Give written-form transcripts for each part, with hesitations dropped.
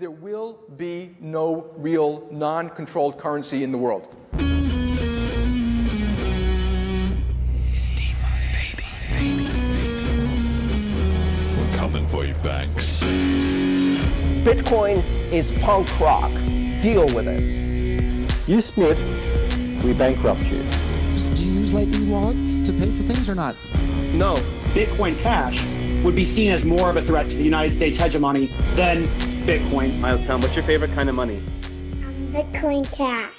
There will be no real non-controlled currency in the world. We're coming for you, banks. Bitcoin is punk rock. Deal with it. You split, we bankrupt you. Do you use Lightning wallets to pay for things or not? No. Bitcoin Cash would be seen as more of a threat to the United States hegemony than Bitcoin. Miles Town, what's your favorite kind of money? Bitcoin Cash.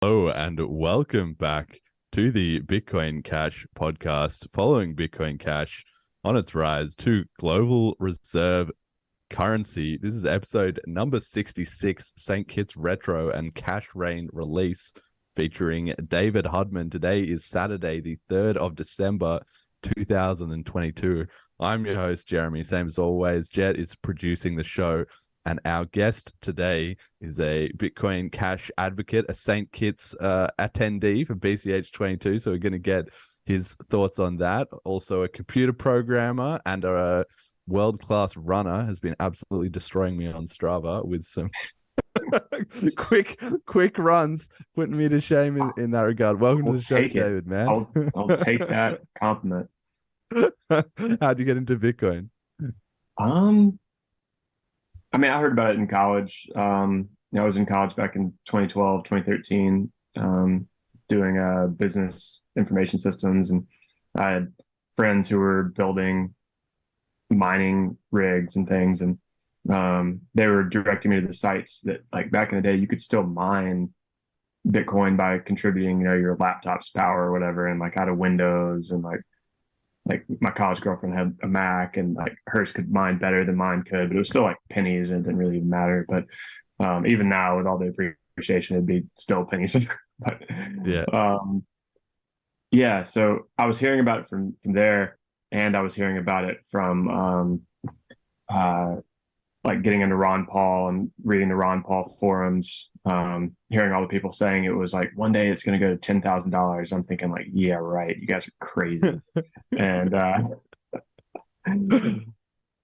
Hello and welcome back to the Bitcoin Cash podcast, following Bitcoin Cash on its rise to global reserve currency. This is episode number 66, St. Kitts Retro and CashRain release, featuring David Hudman. Today is Saturday, the 3rd of December, 2022. I'm your host, Jeremy. Same as always, Jet is producing the show. And our guest today is a Bitcoin Cash advocate, a St. Kitts attendee for BCH22. So we're going to get his thoughts on that. Also a computer programmer and a world-class runner, has been absolutely destroying me on Strava with some quick runs, putting me to shame in that regard. Welcome to the show, David, man. I'll take that compliment. How'd you get into Bitcoin? I mean, I heard about it in college. I was in college back in 2012, 2013, doing business information systems, and I had friends who were building mining rigs and things, and they were directing me to the sites that, like, back in the day, you could still mine Bitcoin by contributing, your laptop's power or whatever, and like out of Windows, and like my college girlfriend had a Mac, and like hers could mine better than mine could, but it was still like pennies and it didn't really even matter. But even now, with all the appreciation, it'd be still pennies. But yeah. So I was hearing about it from there, and I was hearing about it from like getting into Ron Paul and reading the Ron Paul forums, hearing all the people saying it was like one day it's going to go to $10,000. I'm thinking like, yeah, right. You guys are crazy. And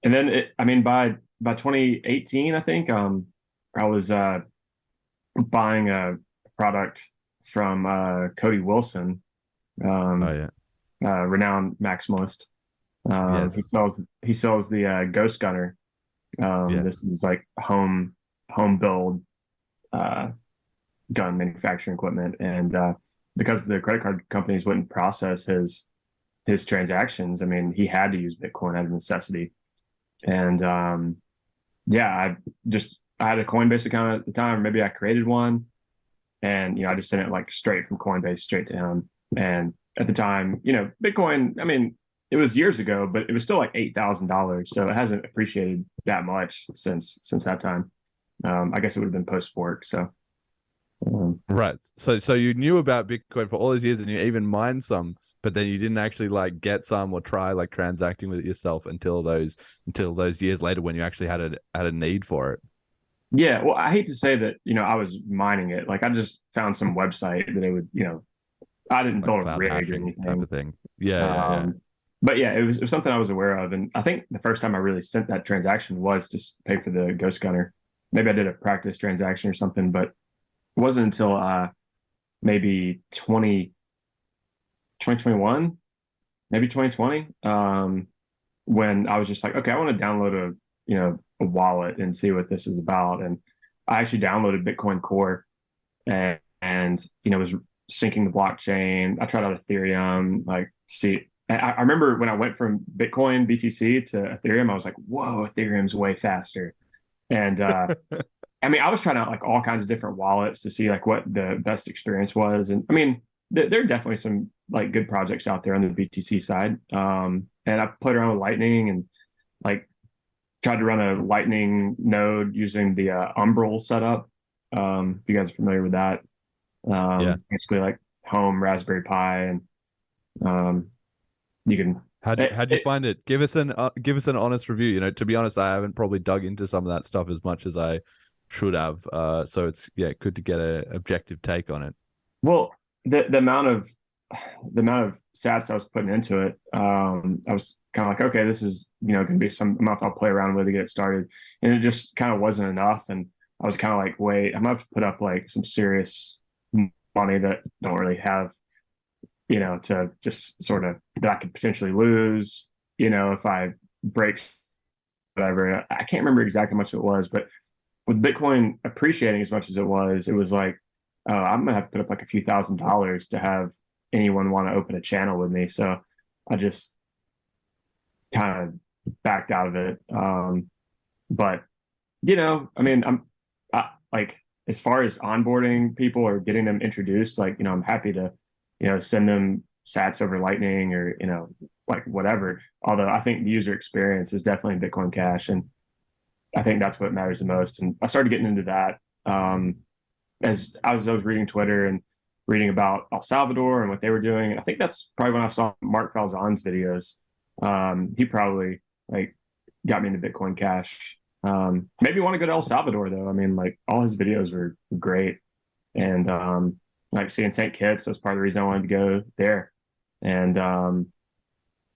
then by 2018, I think, I was buying a product from Cody Wilson, renowned maximalist. Yes. He sells the Ghost Gunner. Yes. This is like home build gun manufacturing equipment, and because the credit card companies wouldn't process his transactions, I mean, he had to use Bitcoin out of necessity. And I had a Coinbase account at the time, or maybe I created one, and I just sent it like straight from Coinbase straight to him. And at the time, Bitcoin, I mean, it was years ago, but it was still like $8,000. So it hasn't appreciated that much since that time. I guess it would have been post fork. So, right. So you knew about Bitcoin for all these years, and you even mined some, but then you didn't actually like get some or try like transacting with it yourself until those years later when you actually had a need for it. Yeah. Well, I hate to say that, I was mining it. Like I just found some website that it would, I didn't like build a rig or anything. Type of thing. Yeah. But yeah, it was something I was aware of. And I think the first time I really sent that transaction was to pay for the Ghost Gunner. Maybe I did a practice transaction or something, but it wasn't until maybe 2021, maybe 2020, when I was just like, okay, I want to download a wallet and see what this is about. And I actually downloaded Bitcoin Core and was syncing the blockchain. I tried out Ethereum, I remember when I went from Bitcoin BTC to Ethereum, I was like, whoa, Ethereum's way faster. And I mean, I was trying out like all kinds of different wallets to see like what the best experience was. And I mean, there are definitely some like good projects out there on the BTC side. And I played around with Lightning and like tried to run a Lightning node using the Umbrel setup. If you guys are familiar with that. Basically like home Raspberry Pi, and you can. How'd you find it? Give us an honest review. To be honest, I haven't probably dug into some of that stuff as much as I should have. So it's good to get an objective take on it. Well, the amount of sats I was putting into it, I was kind of like, okay, this is, going to be some amount I'll play around with to get it started. And it just kind of wasn't enough. And I was kind of like, wait, I'm going to have to put up like some serious money that don't really have, to just sort of that I could potentially lose, if I break whatever. I can't remember exactly how much it was, but with Bitcoin appreciating as much as it was like, I'm going to have to put up like a few $1,000s to have anyone want to open a channel with me. So I just kind of backed out of it. But I mean, like, as far as onboarding people or getting them introduced, like, I'm happy to, send them sats over Lightning or, like whatever. Although I think the user experience is definitely in Bitcoin Cash. And I think that's what matters the most. And I started getting into that as I was reading Twitter and reading about El Salvador and what they were doing. And I think that's probably when I saw Mark Falzon's videos. He probably like got me into Bitcoin Cash. Maybe want to go to El Salvador though. I mean, like all his videos were great. And like seeing St. Kitts, that's part of the reason I wanted to go there. And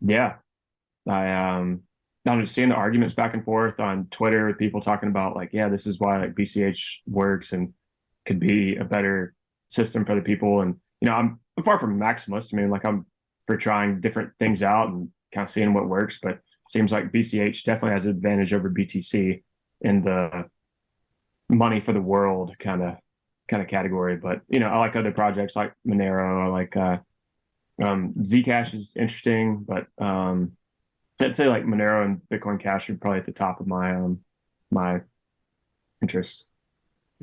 yeah, I'm just seeing the arguments back and forth on Twitter with people talking about like, yeah, this is why like BCH works and could be a better system for the people. And I'm far from a maximalist. I mean, like I'm for trying different things out and kind of seeing what works, but it seems like BCH definitely has an advantage over BTC in the money for the world kind of category. But I like other projects like Monero. I like Zcash is interesting, but I'd say like Monero and Bitcoin Cash are probably at the top of my my interests.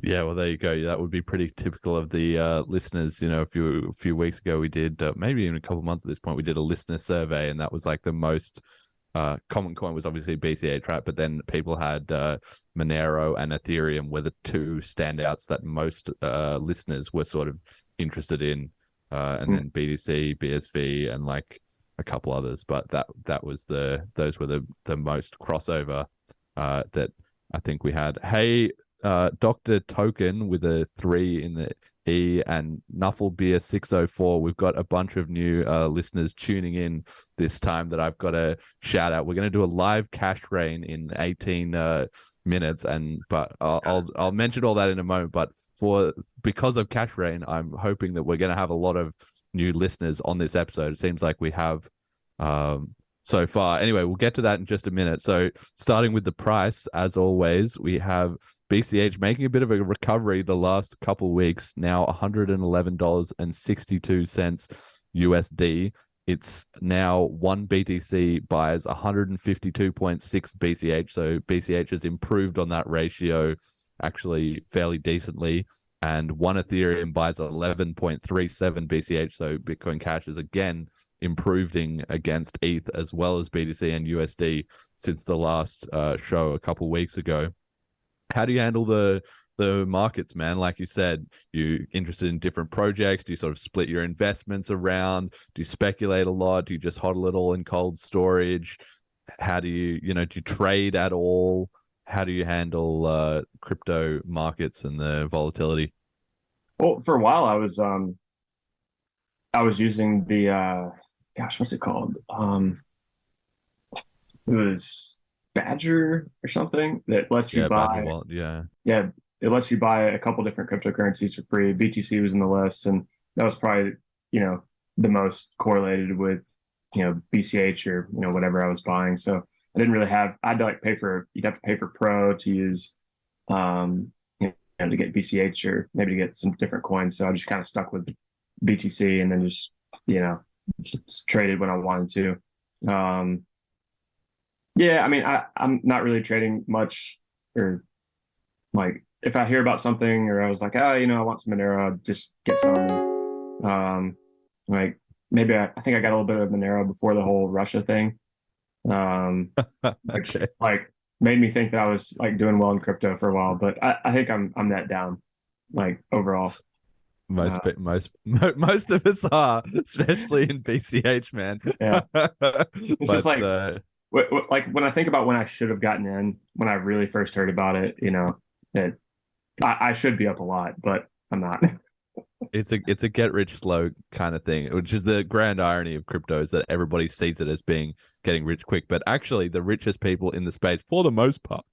Yeah, well, there you go. That would be pretty typical of the listeners. A few weeks ago, we did maybe even a couple months at this point, we did a listener survey, and that was like the most common coin was obviously BCH, right? But then people had Monero and Ethereum were the two standouts that most listeners were sort of interested in, and then BTC, BSV, and like a couple others. But those were the most crossover that I think we had. Hey. Dr. Token with a 3 in the E and Nufflebeer 604. We've got a bunch of new listeners tuning in this time that I've got to shout out. We're going to do a live CashRain in 18 minutes, but I'll mention all that in a moment. But because of CashRain, I'm hoping that we're going to have a lot of new listeners on this episode. It seems like we have so far. Anyway, we'll get to that in just a minute. So starting with the price, as always, we have BCH making a bit of a recovery the last couple weeks, now $111.62 USD. It's now 1 BTC buys 152.6 BCH. So BCH has improved on that ratio actually fairly decently. And 1 Ethereum buys 11.37 BCH. So Bitcoin Cash is again improving against ETH as well as BTC and USD since the last show a couple weeks ago. How do you handle the markets, man? Like you said, you interested in different projects? Do you sort of split your investments around? Do you speculate a lot? Do you just hodl it all in cold storage? How do you, do you trade at all? How do you handle crypto markets and the volatility? Well, for a while I was using the what's it called? It was Badger or something that lets you buy. It lets you buy a couple different cryptocurrencies for free. BTC was in the list, and that was probably the most correlated with BCH or whatever I was buying. So I didn't really have. I'd like you'd have to pay for Pro to use to get BCH or maybe to get some different coins. So I just kind of stuck with BTC and then just just traded when I wanted to. Yeah, I mean, I'm not really trading much, or like if I hear about something or I was like, I want some Monero, I'll just get some. Like maybe I think I got a little bit of Monero before the whole Russia thing, which like made me think that I was like doing well in crypto for a while. But I think I'm that down, like overall. Most of us are, especially in BCH, man. Yeah, it's just like when I think about when I should have gotten in when I really first heard about it, that I should be up a lot, but I'm not. it's a get rich slow kind of thing, which is the grand irony of crypto is that everybody sees it as being getting rich quick, but actually the richest people in the space, for the most part,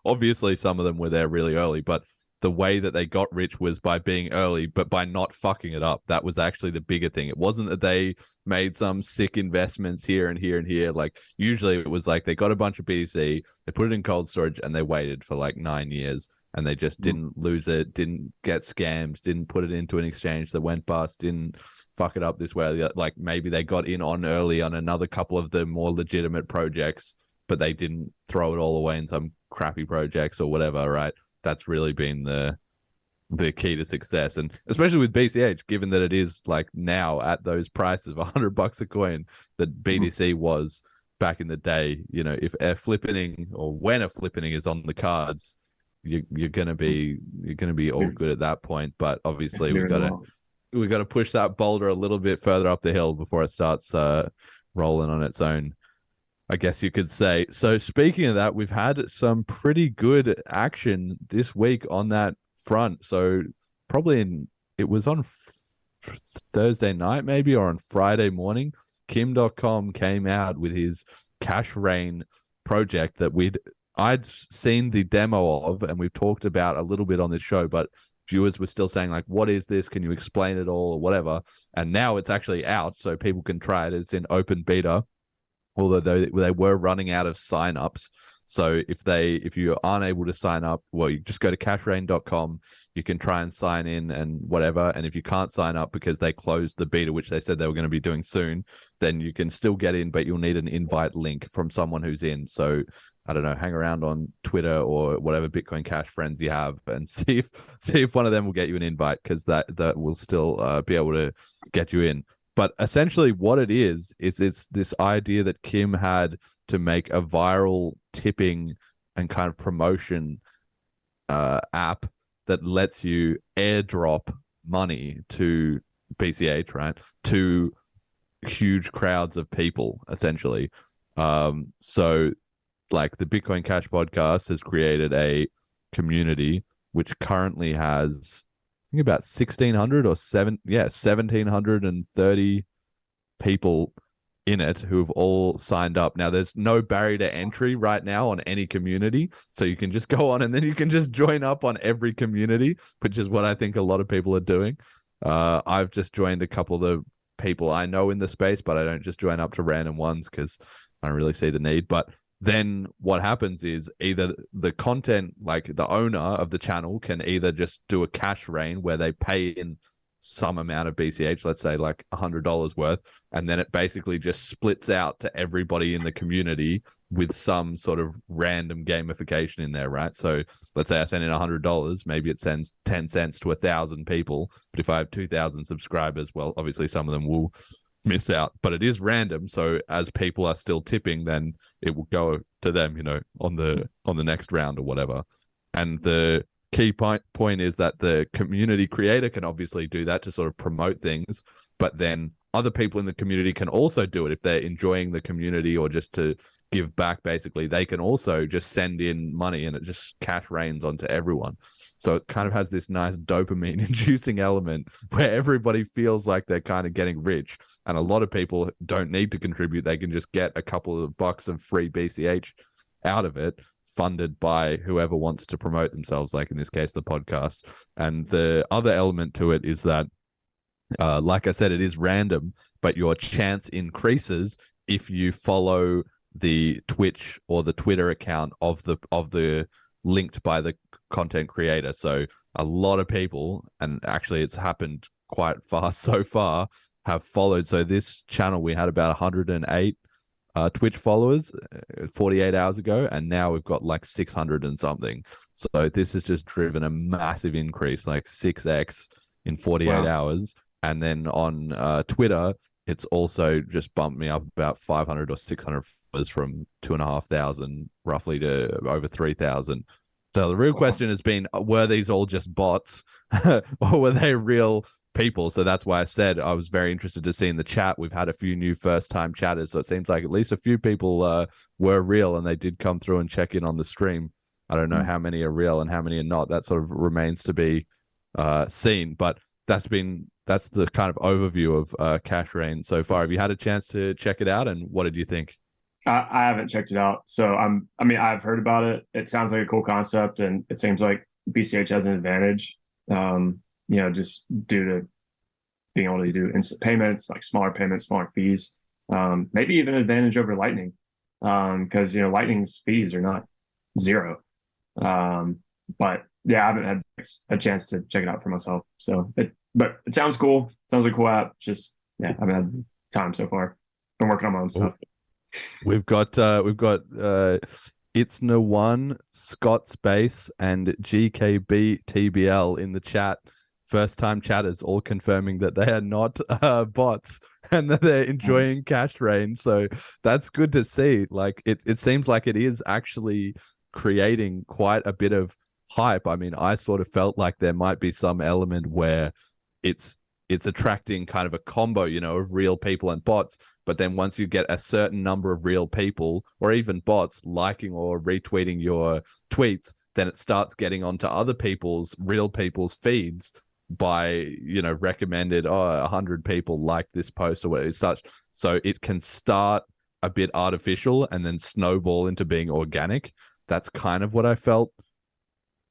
obviously some of them were there really early, but the way that they got rich was by being early, but by not fucking it up. That was actually the bigger thing. It wasn't that they made some sick investments here and here and here. Like usually it was like they got a bunch of BTC, they put it in cold storage, and they waited for like 9 years. And they just didn't lose it, didn't get scams, didn't put it into an exchange that went bust, didn't fuck it up this way. Like maybe they got in on early on another couple of the more legitimate projects, but they didn't throw it all away in some crappy projects or whatever, right? That's really been the key to success. And especially with BCH, given that it is like now at those prices of $100 a coin that BTC was back in the day, you know, if a flippening or when a flippening is on the cards, you're gonna be all good at that point. But obviously we gotta push that boulder a little bit further up the hill before it starts rolling on its own, I guess you could say. So speaking of that, we've had some pretty good action this week on that front. So probably it was on Thursday night maybe, or on Friday morning, Kim.com came out with his CashRain project that I'd seen the demo of, and we've talked about a little bit on this show, but viewers were still saying like, what is this? Can you explain it all or whatever? And now it's actually out, so people can try it. It's in open beta, although they were running out of signups. So if you aren't able to sign up, well, you just go to cashrain.com. You can try and sign in and whatever. And if you can't sign up because they closed the beta, which they said they were going to be doing soon, then you can still get in, but you'll need an invite link from someone who's in. So I don't know, hang around on Twitter or whatever Bitcoin Cash friends you have and see if one of them will get you an invite, because that will still be able to get you in. But essentially what it is it's this idea that Kim had to make a viral tipping and kind of promotion app that lets you airdrop money to BCH, right? To huge crowds of people, essentially. So like the Bitcoin Cash podcast has created a community which currently has, I think, about 1,600 or 1,730 people in it who have all signed up. Now, there's no barrier to entry right now on any community, so you can just go on and then you can just join up on every community, which is what I think a lot of people are doing. I've just joined a couple of the people I know in the space, but I don't just join up to random ones because I don't really see the need. But then what happens is either the content, like the owner of the channel, can either just do a CashRain where they pay in some amount of BCH, let's say like $100 worth, and then it basically just splits out to everybody in the community with some sort of random gamification in there, right? So let's say I send in $100, maybe it sends 10 cents to 1,000 people, but if I have 2,000 subscribers, well, obviously some of them will miss out, but it is random. So as people are still tipping, then it will go to them, you know, on the next round or whatever. And the key point is that the community creator can obviously do that to sort of promote things, but then other people in the community can also do it if they're enjoying the community or just to give back. Basically, they can also just send in money and it just cash rains onto everyone. So it kind of has this nice dopamine inducing element where everybody feels like they're kind of getting rich, and a lot of people don't need to contribute. They can just get a couple of bucks of free BCH out of it, funded by whoever wants to promote themselves, like in this case, the podcast. And the other element to it is that, like I said, it is random, but your chance increases if you follow the Twitch or the Twitter account of the linked by the content creator. So a lot of people, and actually it's happened quite fast so far, have followed. So this channel, we had about 108 Twitch followers 48 hours ago, and now we've got like 600 and something. So this has just driven a massive increase, like 6x in 48 hours. And then on Twitter, it's also just bumped me up about 500 or 600 followers from 2,500 roughly to over 3,000. So the real question has been, were these all just bots or were they real people? So that's why I said I was very interested to see in the chat. We've had a few new first-time chatters, so it seems like at least a few people were real, and they did come through and check in on the stream. I don't know how many are real and how many are not. That sort of remains to be seen. But that's the kind of overview of CashRain so far. Have you had a chance to check it out, and what did you think? I haven't checked it out, so I mean, I've heard about it. It sounds like a cool concept, and it seems like BCH has an advantage. Just due to being able to do instant payments, like smaller payments, smaller fees. Maybe even an advantage over Lightning, because Lightning's fees are not zero. But yeah, I haven't had a chance to check it out for myself. But it sounds cool. Sounds like a cool app. Just I haven't had time so far. I'm working on my own stuff. We've got It's No One, Scott Space, and GKB TBL in the chat. First time chatters all confirming that they are not bots and that they're enjoying CashRain. So that's good to see. Like it seems like it is actually creating quite a bit of hype. I mean, I sort of felt like there might be some element where it's attracting kind of a combo, of real people and bots. But then once you get a certain number of real people or even bots liking or retweeting your tweets, then it starts getting onto other real people's feeds by, recommended, 100 people like this post or whatever. So it can start a bit artificial and then snowball into being organic. That's kind of what I felt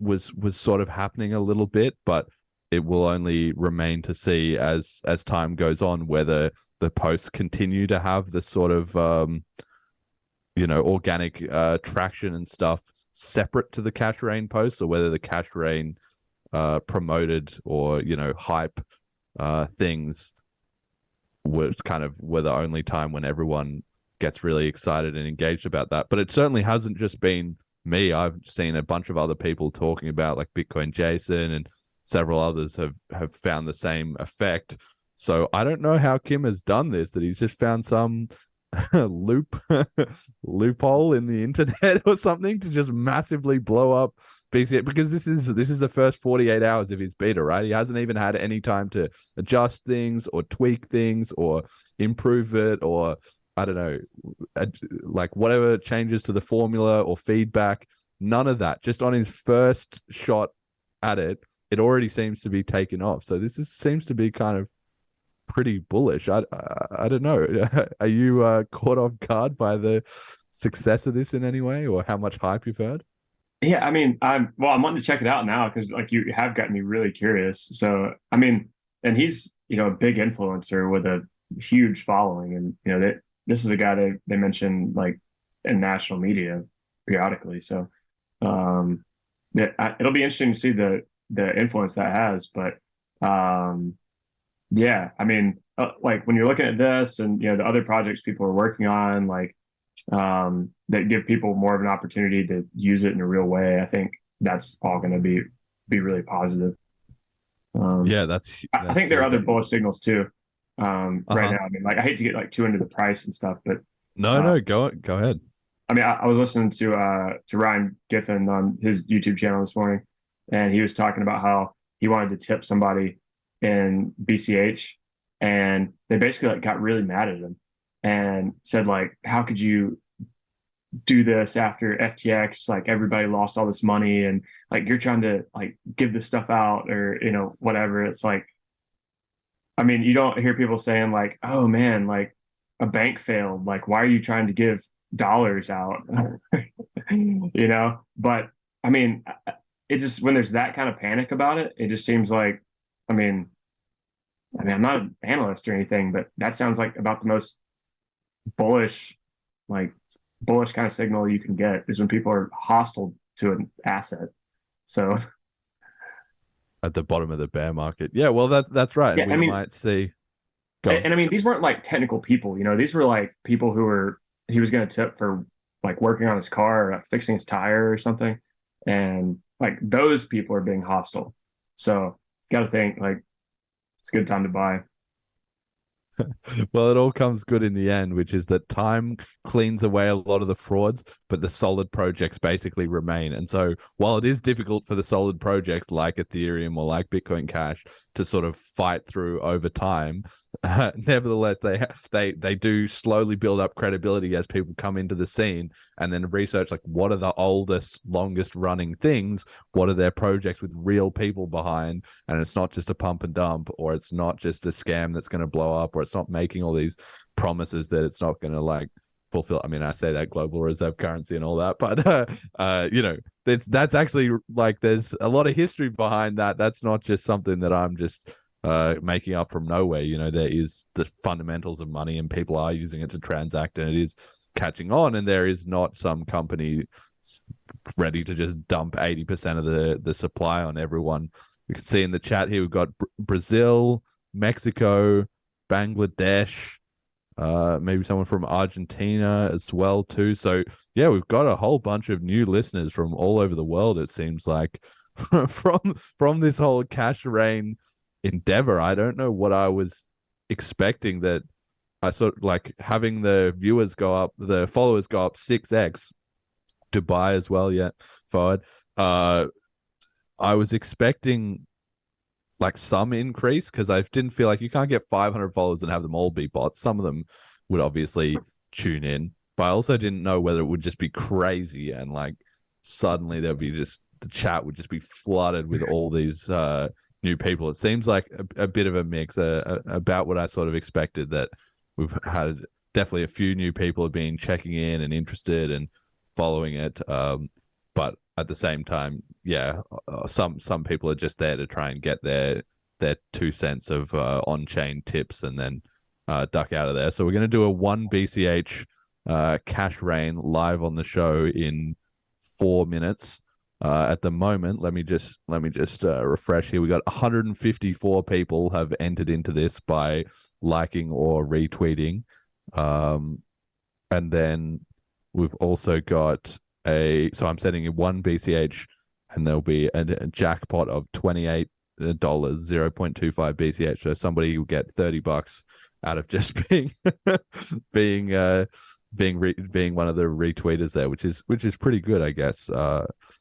was sort of happening a little bit, but it will only remain to see as time goes on whether the posts continue to have the sort of organic traction and stuff separate to the CashRain posts, or whether the CashRain promoted or hype things were the only time when everyone gets really excited and engaged about that. But it certainly hasn't just been me. I've seen a bunch of other people talking about, like Bitcoin Jason and several others have found the same effect. So I don't know how Kim has done this, that he's just found some loophole in the internet or something to just massively blow up BCH, because this is the first 48 hours of his beta, right? He hasn't even had any time to adjust things or tweak things or improve it, or I don't know, like whatever changes to the formula or feedback. None of that. Just on his first shot at it, it already seems to be taken off. So this seems to be kind of pretty bullish. I don't know. Are you caught off guard by the success of this in any way, or how much hype you've heard? Yeah, I mean, I'm wanting to check it out now because like you have gotten me really curious. So I mean, and he's a big influencer with a huge following, and this is a guy they mention like in national media periodically. So it'll be interesting to see the influence that has. But yeah, I mean, like when you're looking at this and the other projects people are working on, like that give people more of an opportunity to use it in a real way, I think that's all going to be really positive. I think there are other bullish signals too. Right now, I mean, like I hate to get like too into the price and stuff, but no, go ahead. I mean, I was listening to Ryan Giffin on his YouTube channel this morning, and he was talking about how he wanted to tip somebody in BCH, and they basically like got really mad at him and said like, how could you do this after FTX? Like everybody lost all this money, and like you're trying to like give this stuff out or whatever. It's like, I mean, you don't hear people saying like, oh man, like a bank failed. Like, why are you trying to give dollars out? But I mean, it just, when there's that kind of panic about it, it just seems like, I mean, I'm not an analyst or anything, but that sounds like about the most bullish kind of signal you can get is when people are hostile to an asset. So at the bottom of the bear market. Yeah, well, that's right. Yeah, we might see. And I mean, these weren't like technical people, these were like people who he was going to tip for like working on his car or like fixing his tire or something. And like those people are being hostile. So got to think like it's a good time to buy. Well, it all comes good in the end, which is that time cleans away a lot of the frauds, but the solid projects basically remain. And so while it is difficult for the solid project like Ethereum or like Bitcoin Cash to sort of fight through over time, Nevertheless, they do slowly build up credibility as people come into the scene, and then research like what are the oldest, longest running things, what are their projects with real people behind, and it's not just a pump and dump, or it's not just a scam that's going to blow up, or it's not making all these promises that it's not going to like fulfill. I mean, I say that global reserve currency and all that, but you know, that's actually like there's a lot of history behind that. That's not just something that I'm just making up from nowhere. You know, there is the fundamentals of money, and people are using it to transact, and it is catching on. And there is not some company ready to just dump 80% of the supply on everyone. We can see in the chat here we've got Brazil, Mexico, Bangladesh, maybe someone from Argentina as well too. So yeah, we've got a whole bunch of new listeners from all over the world. It seems like from this whole CashRain endeavor. I don't know what I was expecting, that I sort of like having the viewers go up, the followers go up 6x. Dubai as well, yeah, forward. I was expecting like some increase, because I didn't feel like you can't get 500 followers and have them all be bots. Some of them would obviously tune in, but I also didn't know whether it would just be crazy and like suddenly there'd be just the chat would just be flooded with all these new people. It seems like a bit of a mix, about what I sort of expected, that we've had definitely a few new people have been checking in and interested and following it. But at the same time, yeah, some people are just there to try and get their 2 cents of on-chain tips and then duck out of there. So we're going to do a 1 BCH CashRain live on the show in 4 minutes. At the moment, let me just refresh here. We got 154 people have entered into this by liking or retweeting, and then we've also got so I'm setting in 1 BCH, and there'll be a jackpot of $28, 0.25 BCH. So somebody will get $30 out of just being being one of the retweeters there, which is pretty good, I guess.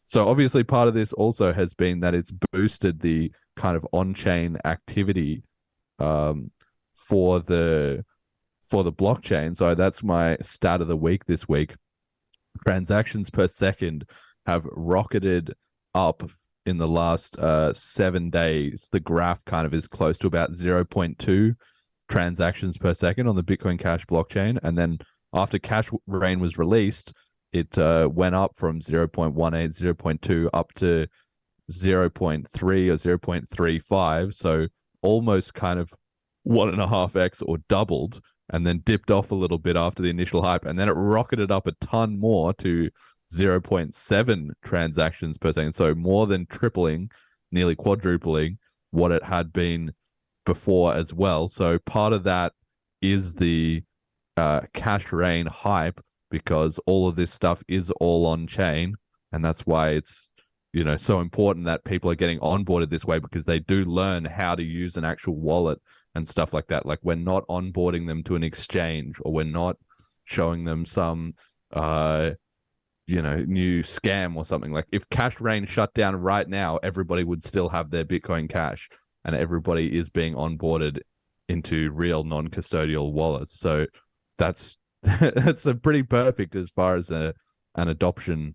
So obviously part of this also has been that it's boosted the kind of on-chain activity for the blockchain. So that's my stat of the week this week. Transactions per second have rocketed up in the last 7 days. The graph kind of is close to about 0.2 transactions per second on the Bitcoin Cash blockchain. And then after CashRain was released, it went up from 0.18, 0.2 up to 0.3 or 0.35. So almost kind of 1.5x or doubled, and then dipped off a little bit after the initial hype. And then it rocketed up a ton more to 0.7 transactions per second. So more than tripling, nearly quadrupling what it had been before as well. So part of that is the CashRain hype, because all of this stuff is all on chain, and that's why it's, you know, so important that people are getting onboarded this way, because they do learn how to use an actual wallet and stuff like that. Like, we're not onboarding them to an exchange, or we're not showing them some new scam or something. Like, if CashRain shut down right now, everybody would still have their Bitcoin Cash, and everybody is being onboarded into real non-custodial wallets. So that's that's a pretty perfect as far as an adoption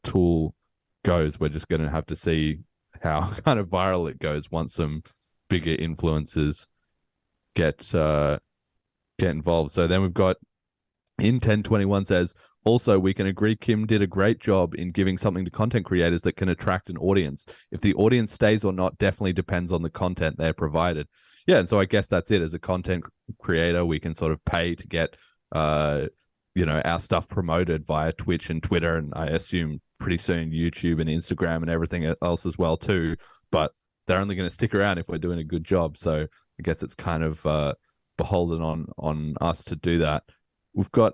tool goes. We're just going to have to see how kind of viral it goes once some bigger influencers get involved. So then we've got in 1021 says, also, we can agree Kim did a great job in giving something to content creators that can attract an audience. If the audience stays or not definitely depends on the content they're provided. Yeah, and so I guess that's it. As a content creator, we can sort of pay to get our stuff promoted via Twitch and Twitter, and I assume pretty soon YouTube and Instagram and everything else as well too. But they're only going to stick around if we're doing a good job. So I guess it's kind of beholden on us to do that. We've got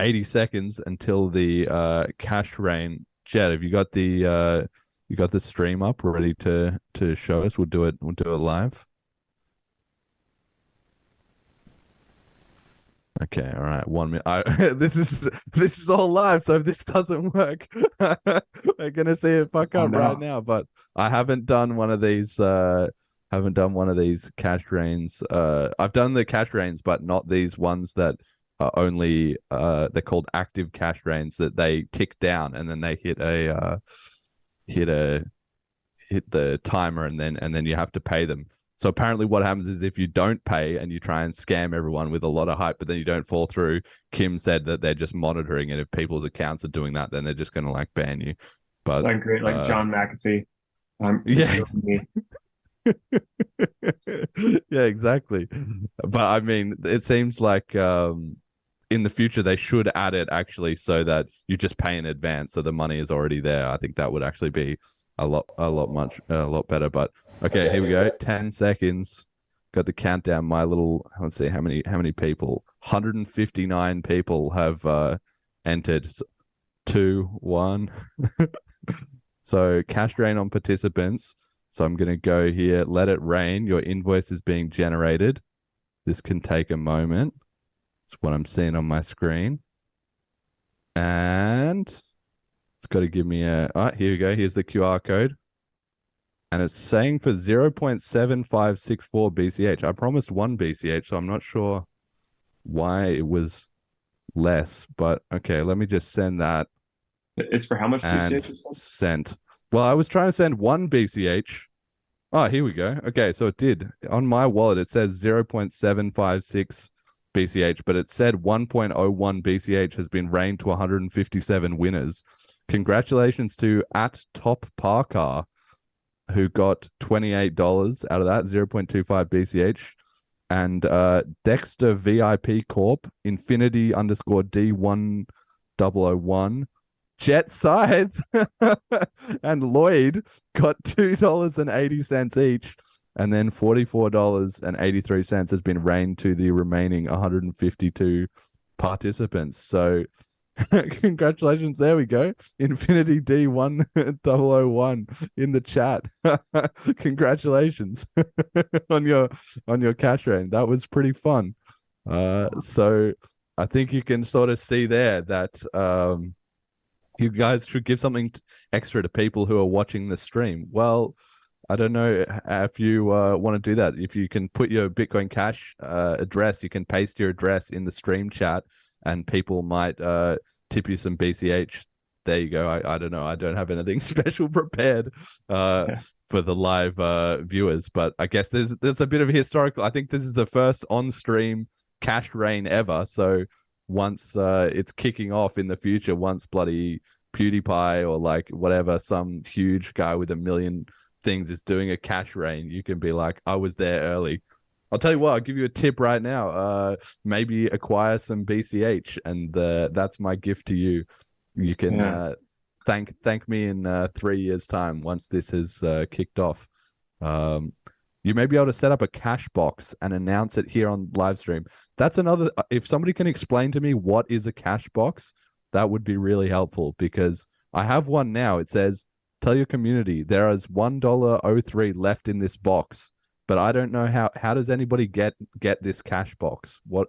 80 seconds until the CashRain. Jed, have you got the stream up ready to show us? We'll do it live. Okay, all right. 1 minute. This is all live, so if this doesn't work, we're gonna see it fuck up right now. But I haven't done one of these Haven't done one of these CashRains. I've done the CashRains, but not these ones that are only they're called active CashRains that they tick down and then they hit the timer and then you have to pay them. So apparently what happens is if you don't pay and you try and scam everyone with a lot of hype, but then you don't fall through, Kim said that they're just monitoring it. If people's accounts are doing that, then they're just going to like ban you. But It's like great, like John McAfee. Yeah. Me. Yeah, exactly. But I mean, it seems like in the future they should add it actually so that you just pay in advance so the money is already there. I think that would actually be a lot better. But okay, here we go. 10 seconds. Got the countdown. Let's see how many people. 159 people have entered. 2, 1. So CashRain on participants. So I'm going to go here. Let it rain. Your invoice is being generated. This can take a moment. It's what I'm seeing on my screen. And it's got to give me here we go. Here's the QR code. And it's saying for 0.7564 BCH. I promised 1 BCH, so I'm not sure why it was less. But okay, let me just send that. It's for how much And BCH? sent. Well, I was trying to send 1 BCH. Oh, here we go. Okay, so it did. On my wallet, it says 0.756 BCH, but it said 1.01 BCH has been rained to 157 winners. Congratulations to @TopParker, who got $28 out of that, 0.25 BCH. And Dexter VIP Corp, Infinity_D1001, Jet Scythe, and Lloyd got $2.80 each. And then $44.83 has been rained to the remaining 152 participants. So congratulations. There we go. Infinity D1001 in the chat. Congratulations on your CashRain. That was pretty fun. So I think you can sort of see there that you guys should give something extra to people who are watching the stream. Well, I don't know if you want to do that. If you can put your Bitcoin Cash address, you can paste your address in the stream chat and people might tip you some BCH. There you go. I don't know. I don't have anything special prepared for the live viewers, but I guess there's a bit of a historical. I think this is the first on-stream CashRain ever. So once it's kicking off in the future, once bloody PewDiePie or like whatever, some huge guy with 1 million things is doing a CashRain, you can be like, I was there early. I'll tell you what, I'll give you a tip right now. Maybe acquire some BCH, and that's my gift to you. You can thank me in 3 years' time once this has kicked off. You may be able to set up a cash box and announce it here on live stream. That's another. If somebody can explain to me what is a cash box, that would be really helpful, because I have one now. It says, tell your community there is $1.03 left in this box, but I don't know how does anybody get this cash box? What?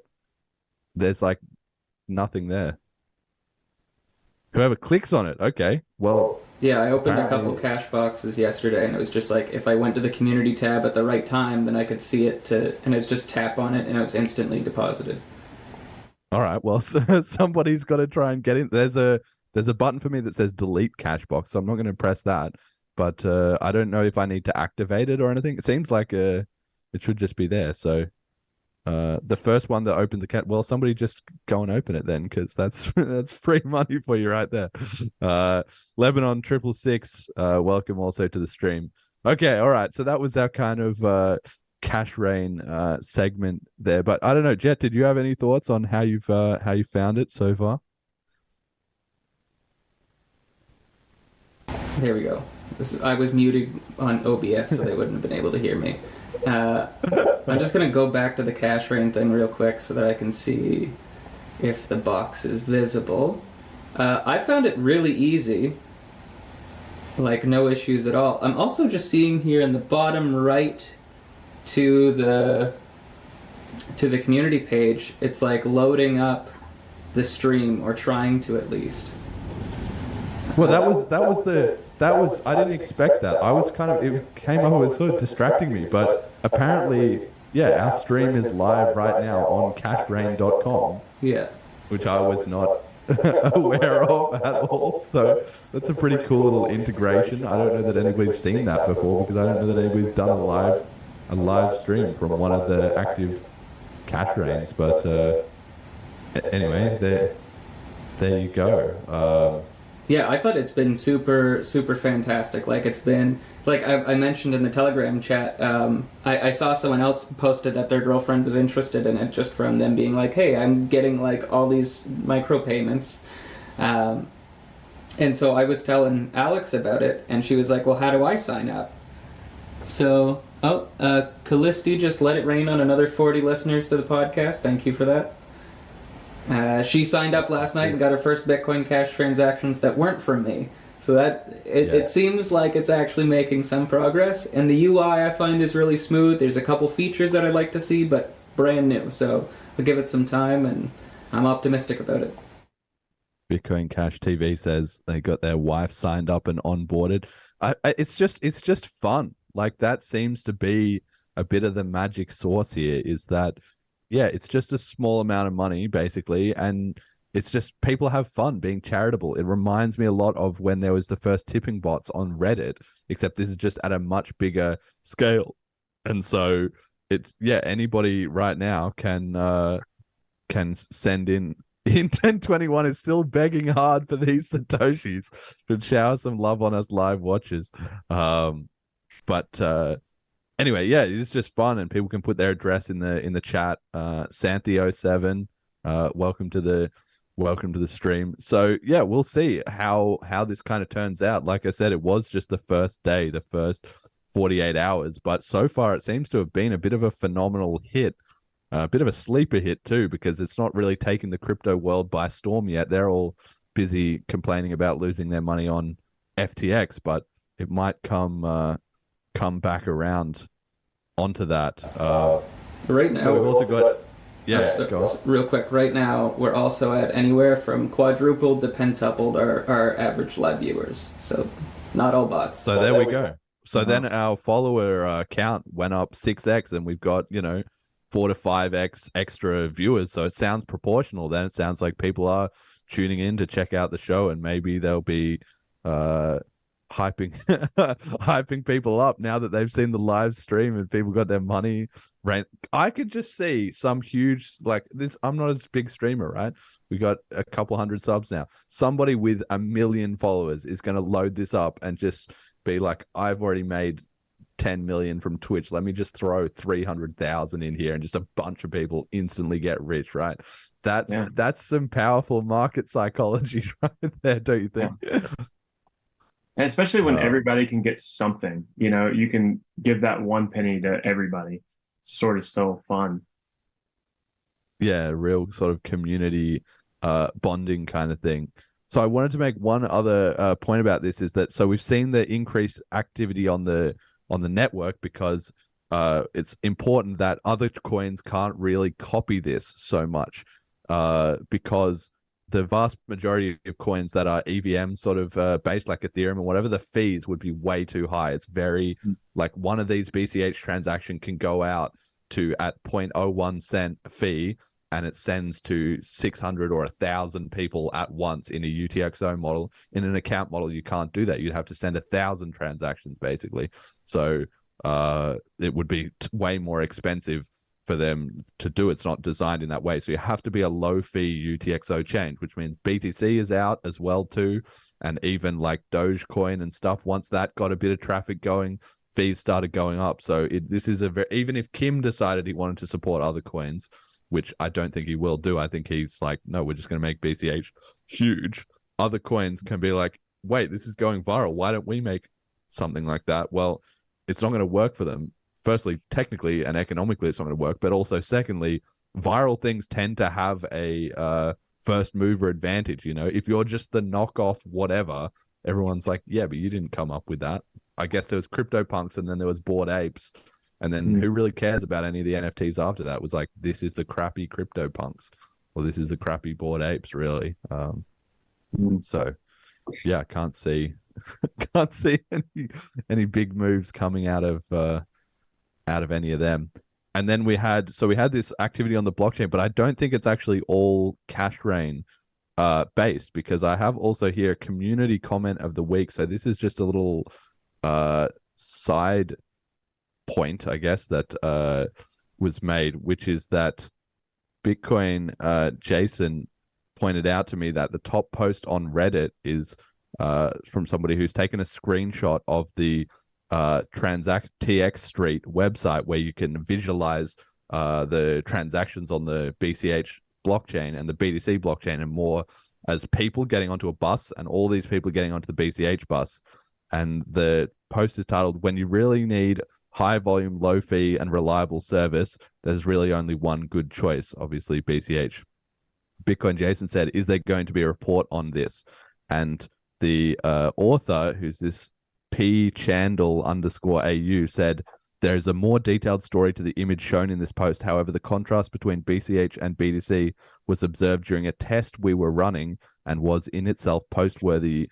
There's like nothing there. Whoever clicks on it, okay. Well, yeah, I opened a couple cash boxes yesterday, and it was just like if I went to the community tab at the right time, then I could see it and it's just tap on it, and it's instantly deposited. All right. Well, so somebody's got to try and get in. There's a button for me that says delete cash box, so I'm not going to press that. But I don't know if I need to activate it or anything. It seems like it should just be there. So the first one that opened the cat, well, somebody just go and open it then, because that's free money for you right there. Lebanon 666, welcome also to the stream. Okay, all right. So that was our kind of CashRain segment there. But I don't know, Jet, did you have any thoughts on how you found it so far? There we go. I was muted on OBS, so they wouldn't have been able to hear me. I'm just going to go back to the CashRain thing real quick so that I can see if the box is visible. I found it really easy. Like, no issues at all. I'm also just seeing here in the bottom right to the community page, it's like loading up the stream, or trying to at least. Well, that was I didn't expect that. I was kind of it came up, it was sort of distracting me, but apparently, yeah, our stream is live right now on CashRain.com, Yeah. which I was not aware of at all. So that's a pretty cool little integration. I don't know that anybody's seen that before because I don't know that anybody's done a live stream from one of the active CashRains. But anyway, there you go. Yeah, I thought it's been super, super fantastic. Like, it's been, like I mentioned in the Telegram chat, I saw someone else posted that their girlfriend was interested in it just from them being like, hey, I'm getting, like, all these micropayments. And so I was telling Alex about it, and she was like, well, how do I sign up? So, Callisti just let it rain on another 40 listeners to the podcast. Thank you for that. She signed up last night and got her first Bitcoin Cash transactions that weren't from me. So that it seems like it's actually making some progress. And the UI I find is really smooth. There's a couple features that I'd like to see, but brand new. So I'll give it some time, and I'm optimistic about it. Bitcoin Cash TV says they got their wife signed up and onboarded. It's just fun. Like, that seems to be a bit of the magic sauce here, is that yeah, it's just a small amount of money, basically, and it's just people have fun being charitable. It reminds me a lot of when there was the first tipping bots on Reddit, except this is just at a much bigger scale. And so it's, yeah, anybody right now can send in. In 1021 is still begging hard for these Satoshis. Should shower some love on us live watchers. Anyway, yeah, it's just fun, and people can put their address in the chat. Santhio7, welcome to the stream. So yeah, we'll see how this kind of turns out. Like I said, it was just the first day, the first 48 hours, but so far it seems to have been a bit of a phenomenal hit, a bit of a sleeper hit too, because it's not really taken the crypto world by storm yet. They're all busy complaining about losing their money on FTX, but it might come back onto that. Right now, so we've also got go on. Real quick, right now we're also at anywhere from quadrupled to pentupled our average live viewers. So not all bots. So there we go. So then our follower count went up 6x, and we've got 4 to 5x extra viewers. So it sounds proportional. Then it sounds like people are tuning in to check out the show, and maybe they'll be hyping people up now that they've seen the live stream and people got their money rent. I could just see some huge, like this. I'm not a big streamer, right? We got a couple hundred subs now. Somebody with 1 million followers is going to load this up and just be like, I've already made 10 million from Twitch. Let me just throw 300,000 in here, and just a bunch of people instantly get rich, right? That's some powerful market psychology right there, don't you think? Yeah. And especially when everybody can get something, you can give that 1 penny to everybody. It's sort of still fun. Yeah, real sort of community bonding kind of thing. So I wanted to make one other point about this, is that so we've seen the increased activity on the network because it's important that other coins can't really copy this so much because the vast majority of coins that are EVM sort of based, like Ethereum and whatever, the fees would be way too high. It's very like one of these BCH transaction can go out to at 0.01 cent fee, and it sends to 600 or 1,000 people at once in a UTXO model. In an account model, you can't do that. You'd have to send 1,000 transactions basically. So it would be way more expensive for them to do. It's not designed in that way. So you have to be a low fee UTXO change, which means BTC is out as well too. And even like Dogecoin and stuff, once that got a bit of traffic going, fees started going up. So this is even if Kim decided he wanted to support other coins, which I don't think he will do. I think he's like, no, we're just going to make BCH huge. Other coins can be like, wait, this is going viral. Why don't we make something like that? Well, it's not going to work for them. Firstly, technically and economically, it's not going to work. But also, secondly, viral things tend to have a first mover advantage. If you're just the knockoff whatever, everyone's like, yeah, but you didn't come up with that. I guess there was CryptoPunks, and then there was Bored Apes. And then who really cares about any of the NFTs after that? It was like, this is the crappy CryptoPunks, or this is the crappy Bored Apes, really. So, yeah, can't see can't see any big moves coming out of any of them. And then we had this activity on the blockchain, but I don't think it's actually all CashRain based, because I have also here community comment of the week. So this is just a little side point, I guess, that was made, which is that Bitcoin Jason pointed out to me that the top post on Reddit is from somebody who's taken a screenshot of the Transact TX Street website, where you can visualize the transactions on the BCH blockchain and the BTC blockchain and more, as people getting onto a bus, and all these people getting onto the BCH bus. And the post is titled, "When you really need high volume, low fee, and reliable service, there's really only one good choice," obviously BCH. Bitcoin Jason said, "Is there going to be a report on this?" And the author, who's this P Chandel _AU, said, "There is a more detailed story to the image shown in this post. However, the contrast between BCH and BTC was observed during a test we were running and was in itself post-worthy,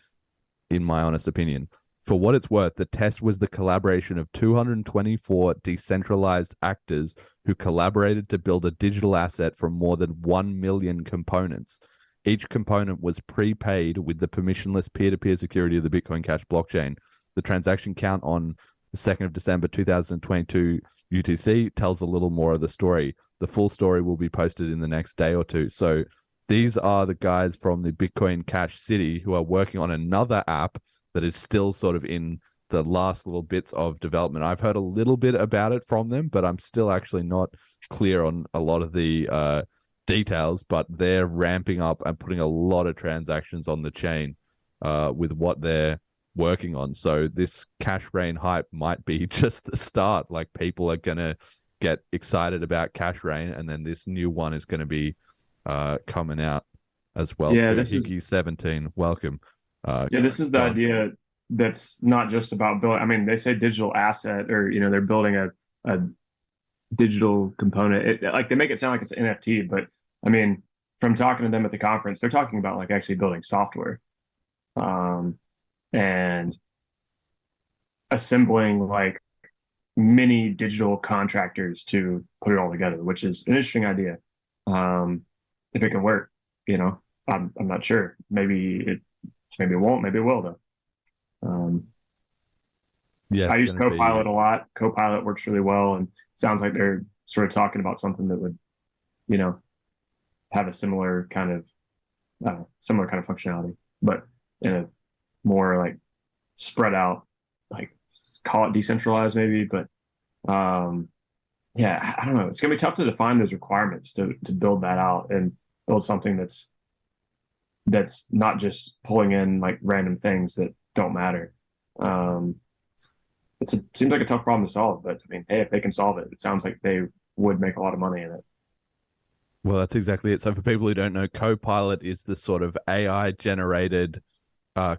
in my honest opinion. For what it's worth, the test was the collaboration of 224 decentralized actors who collaborated to build a digital asset from more than 1 million components. Each component was prepaid with the permissionless peer-to-peer security of the Bitcoin Cash blockchain. The transaction count on the 2nd of December 2022 UTC tells a little more of the story. The full story will be posted in the next day or two." So these are the guys from the Bitcoin Cash City who are working on another app that is still sort of in the last little bits of development. I've heard a little bit about it from them, but I'm still actually not clear on a lot of the details. But they're ramping up and putting a lot of transactions on the chain with what they're working on. So this CashRain hype might be just the start. Like, people are gonna get excited about CashRain, and then this new one is going to be coming out as well. Yeah, too. this is Higgy17, welcome. This is the idea that's not just about building. I mean, they say digital asset, or they're building a digital component. Like, they make it sound like it's an NFT, but I mean, from talking to them at the conference, they're talking about like actually building software, and assembling like mini digital contractors to put it all together, which is an interesting idea. If it can work, I'm not sure. Maybe it won't. Maybe it will though. Yeah, I use Copilot a lot. Copilot works really well, and it sounds like they're sort of talking about something that would, have a similar kind of functionality, but in a more like spread out, like, call it decentralized maybe. But yeah, I don't know. It's gonna be tough to define those requirements to build that out and build something that's not just pulling in like random things that don't matter. Seems like a tough problem to solve, but I mean, hey, if they can solve it, it sounds like they would make a lot of money in it. Well, that's exactly it. So for people who don't know, Copilot is the sort of AI generated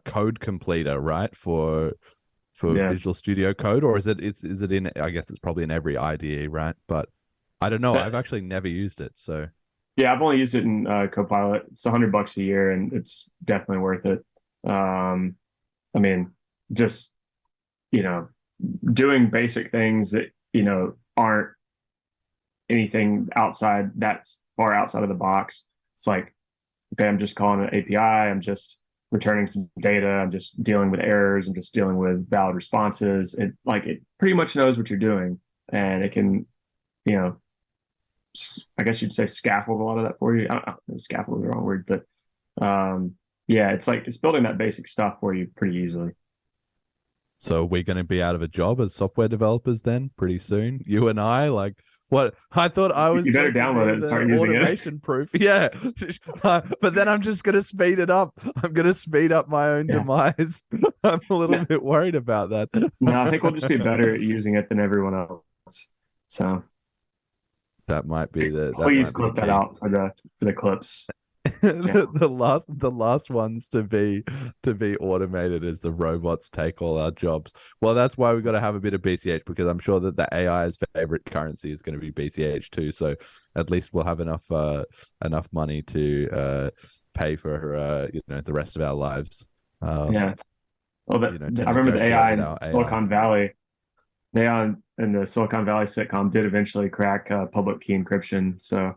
code completer, right? For Visual Studio Code, or is it in, I guess it's probably in every IDE, right? But I don't know. I've actually never used it. So yeah, I've only used it in Copilot. It's $100 a year, and it's definitely worth it. I mean, just doing basic things that aren't anything that's far outside of the box. It's like, okay, I'm just calling an API, I'm just returning some data, I'm just dealing with errors, I'm just dealing with valid responses. It pretty much knows what you're doing, and it can, I guess you'd say scaffold a lot of that for you. I don't know, scaffold is the wrong word, but yeah, it's building that basic stuff for you pretty easily. So we're going to be out of a job as software developers then pretty soon. You and I, like, what? I thought I was. You better download it and start using automation proof. Yeah, but then I'm just going to speed it up. I'm going to speed up my own demise. I'm a little bit worried about that. No, I think we'll just be better at using it than everyone else. So that might be the. Please clip that out for the clips. the last ones to be automated as the robots take all our jobs. Well, that's why we've got to have a bit of BCH, because I'm sure that the AI's favorite currency is going to be BCH too. So at least we'll have enough money to pay for the rest of our lives Yeah. Well, You know, to I remember the negotiate AI with in our Silicon Valley. They in the Silicon Valley sitcom did eventually crack public key encryption. So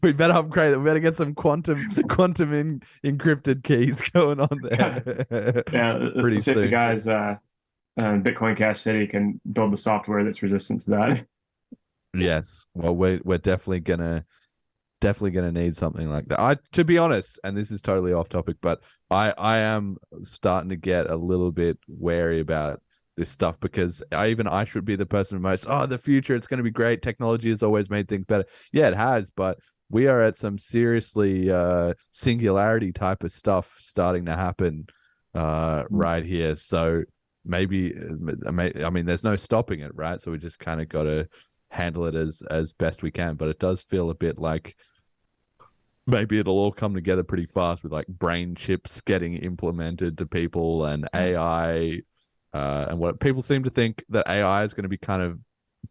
we better upgrade. We better get some encrypted keys going on there. yeah, Pretty let's see if the soon. guys Bitcoin Cash City can build the software that's resistant to that. Yes. Well, we're definitely gonna need something like that. To be honest, and this is totally off topic, but I am starting to get a little bit wary about this stuff because I should be the person who most, the future, it's going to be great. Technology has always made things better. Yeah, it has, but we are at some seriously singularity type of stuff starting to happen right here. So maybe, I mean, there's no stopping it, right? So we just kind of got to handle it as best we can. But it does feel a bit like maybe it'll all come together pretty fast with like brain chips getting implemented to people and AI. And what people seem to think that AI is going to be kind of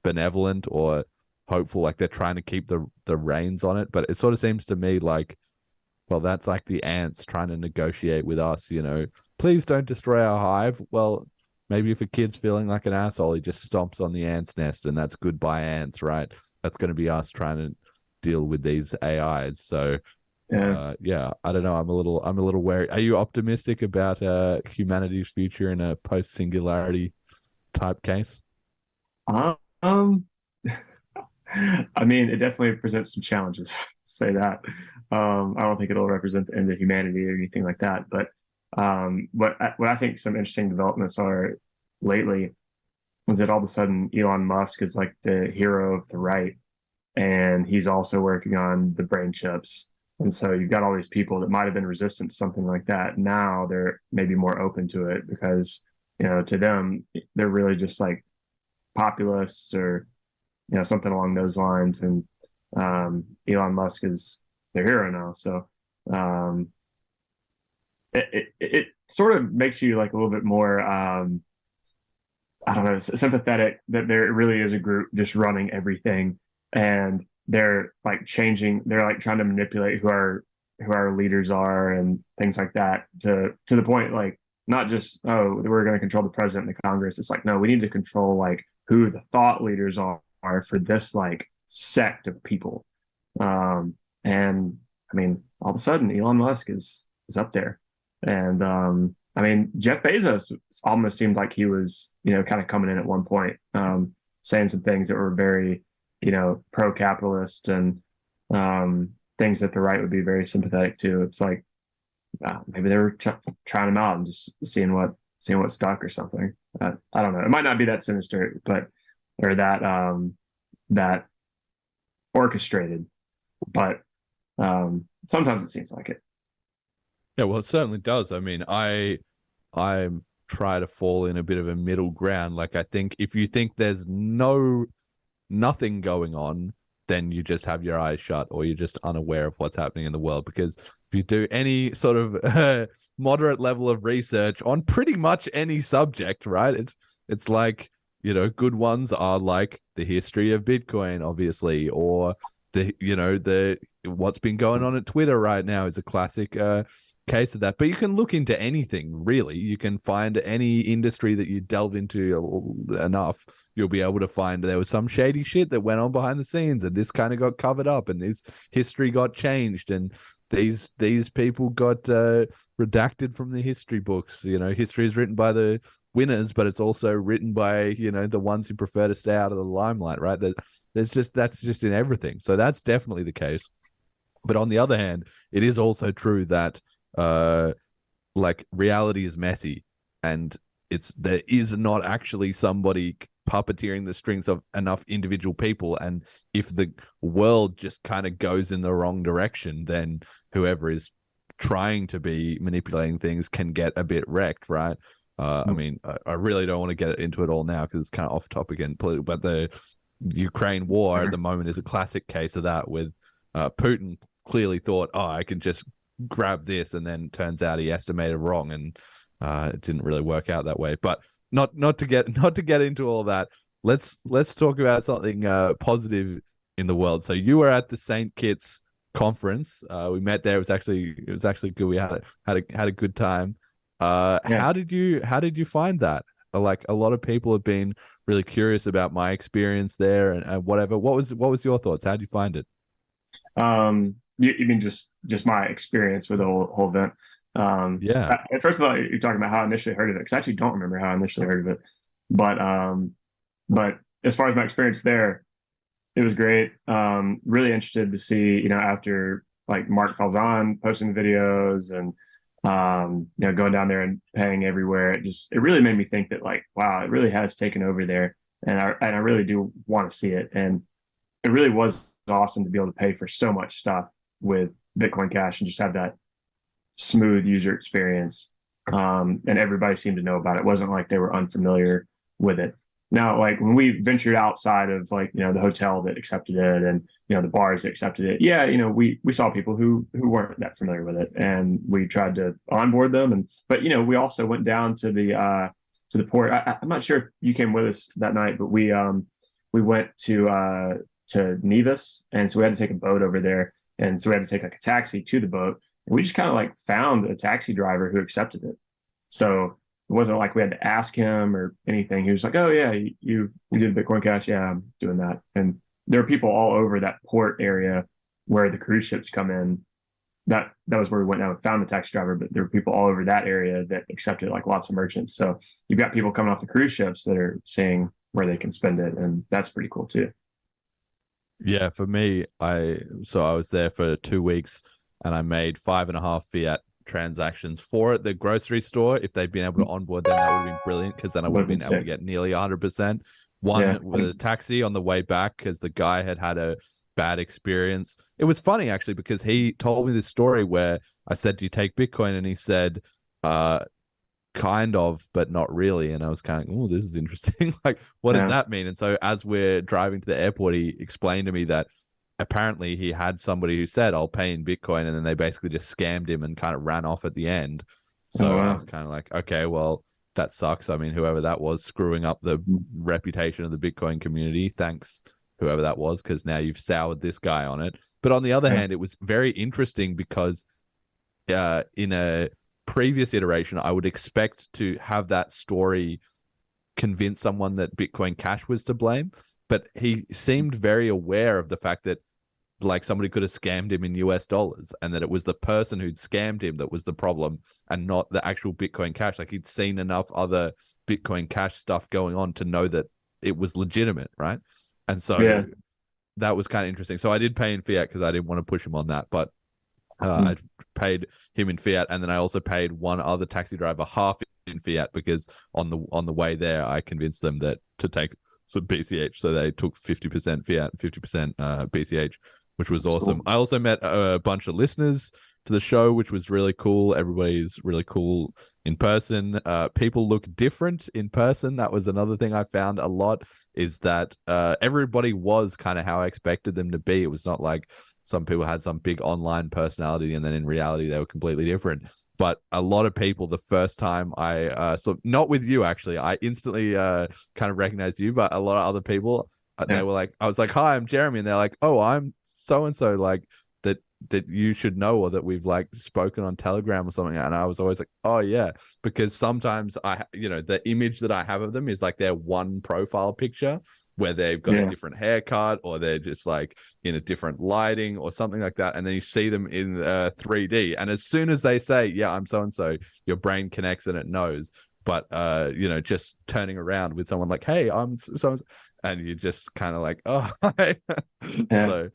benevolent or hopeful, like they're trying to keep the reins on it. But it sort of seems to me like, well, that's like the ants trying to negotiate with us, you know, please don't destroy our hive. Well, maybe if a kid's feeling like an asshole, he just stomps on the ant's nest and that's goodbye ants, right? That's going to be us trying to deal with these AIs. So yeah, I don't know. I'm a little wary. Are you optimistic about humanity's future in a post-singularity type case? I mean, it definitely presents some challenges. Say that. I don't think it'll represent the end of humanity or anything like that. But what I think some interesting developments are lately is that all of a sudden Elon Musk is like the hero of the right, and he's also working on the brain chips. And so you've got all these people that might have been resistant to something like that. Now they're maybe more open to it because, you know, to them, they're really just like populists or, you know, something along those lines. And Elon Musk is their hero now. So it sort of makes you like a little bit more, I don't know, sympathetic that there really is a group just running everything. And they're like they're like trying to manipulate who our leaders are and things like that to the point like not just we're going to control the president and the Congress. It's like no, we need to control like who the thought leaders are for this like sect of people. And I mean, all of a sudden Elon Musk is up there. And I mean, Jeff Bezos almost seemed like he was, you know, kind of coming in at one point, saying some things that were very, you know, pro-capitalist and things that the right would be very sympathetic to. It's like maybe they were trying them out and just seeing what stuck or something. I don't know. It might not be that sinister, but or that orchestrated, but sometimes it seems like it. Yeah, well, it certainly does. I mean, I try to fall in a bit of a middle ground. Like, I think if you think there's nothing going on, then you just have your eyes shut or you're just unaware of what's happening in the world. Because if you do any sort of moderate level of research on pretty much any subject, right? It's like, you know, good ones are like the history of Bitcoin, obviously, or the what's been going on at Twitter right now is a classic case of that. But you can look into anything, really. You can find any industry that you delve into enough, you'll be able to find there was some shady shit that went on behind the scenes, and this kind of got covered up, and this history got changed, and these people got redacted from the history books. You know, history is written by the winners, but it's also written by, you know, the ones who prefer to stay out of the limelight, right? That's just in everything. So that's definitely the case. But on the other hand, it is also true that like reality is messy, and there is not actually somebody puppeteering the strings of enough individual people. And if the world just kind of goes in the wrong direction, then whoever is trying to be manipulating things can get a bit wrecked, right? I mean, I really don't want to get into it all now because it's kind of off topic and political, but the Ukraine war at the moment is a classic case of that, with Putin clearly thought, I can just grab this, and then turns out he estimated wrong, and it didn't really work out that way. But not to get into all that. Let's talk about something positive in the world. So you were at the St. Kitts conference. We met there. It was actually good. We had a good time. Yeah. How did you find that? Like, a lot of people have been really curious about my experience there and whatever. What was your thoughts? How did you find it? You mean just my experience with the whole event? Yeah. At first, I thought you're talking about how I initially heard of it, because I actually don't remember how I initially heard of it. But as far as my experience there, it was great. Really interested to see, after like Mark Falzon posting the videos and going down there and paying everywhere. It really made me think that, like, wow, it really has taken over there, and I really do want to see it. And it really was awesome to be able to pay for so much stuff with Bitcoin Cash and just have that smooth user experience. And everybody seemed to know about it. It wasn't like they were unfamiliar with it. Now, like, when we ventured outside of, like, the hotel that accepted it and, the bars that accepted it, we saw people who weren't that familiar with it, and we tried to onboard them. But we also went down to the port. I'm not sure if you came with us that night, but we went to Nevis, and so we had to take a boat over there, and so we had to take like a taxi to the boat, and we just kind of like found a taxi driver who accepted it. So it wasn't like we had to ask him or anything. He was like, "Oh yeah, you did Bitcoin Cash? Yeah, I'm doing that." And there are people all over that port area where the cruise ships come in. That was where we went down and found the taxi driver, but there were people all over that area that accepted, like lots of merchants. So you've got people coming off the cruise ships that are seeing where they can spend it, and that's pretty cool too. Yeah, for me, I was there for 2 weeks, and I made 5.5 fiat transactions for the grocery store. If they'd been able to onboard them, that would have been brilliant, because then I would have been able to get nearly 100%. One with a taxi on the way back, because the guy had a bad experience. It was funny, actually, because he told me this story where I said, "Do you take Bitcoin?" And he said, kind of, but not really. And I was kind of, "Oh, this is interesting." Like, what does that mean? And so as we're driving to the airport, he explained to me that apparently he had somebody who said, "I'll pay in Bitcoin," and then they basically just scammed him and kind of ran off at the end. So I was kind of like, okay, well, that sucks. I mean, whoever that was screwing up the reputation of the Bitcoin community, thanks, whoever that was, because now you've soured this guy on it. But on the other hand, it was very interesting because in a previous iteration, I would expect to have that story convince someone that Bitcoin Cash was to blame. But he seemed very aware of the fact that, like, somebody could have scammed him in US dollars, and that it was the person who'd scammed him that was the problem and not the actual Bitcoin Cash. Like, he'd seen enough other Bitcoin Cash stuff going on to know that it was legitimate, right? And so that was kind of interesting. So I did pay in fiat because I didn't want to push him on that, but I paid him in fiat, and then I also paid one other taxi driver half in fiat, because on the way there I convinced them that to take some BCH, so they took 50% fiat and 50% BCH, which was awesome. Cool. I also met a bunch of listeners to the show, which was really cool. Everybody's really cool in person. People look different in person. That was another thing I found a lot, is that everybody was kind of how I expected them to be. It was not like some people had some big online personality and then in reality they were completely different. But a lot of people, the first time I so not with you actually, I instantly kind of recognized you, but a lot of other people, they were like, I was like, "Hi, I'm Jeremy," and they're like, "Oh, I'm so and so, like that you should know, or that we've like spoken on Telegram or something." And I was always like, "Oh yeah," because sometimes the image that I have of them is like their one profile picture where they've got a different haircut, or they're just like in a different lighting or something like that. And then you see them in 3D. And as soon as they say, "Yeah, I'm so-and-so," your brain connects and it knows. But, just turning around with someone like, "Hey, I'm so-and-so," and you're just kind of like, "Oh, hi." So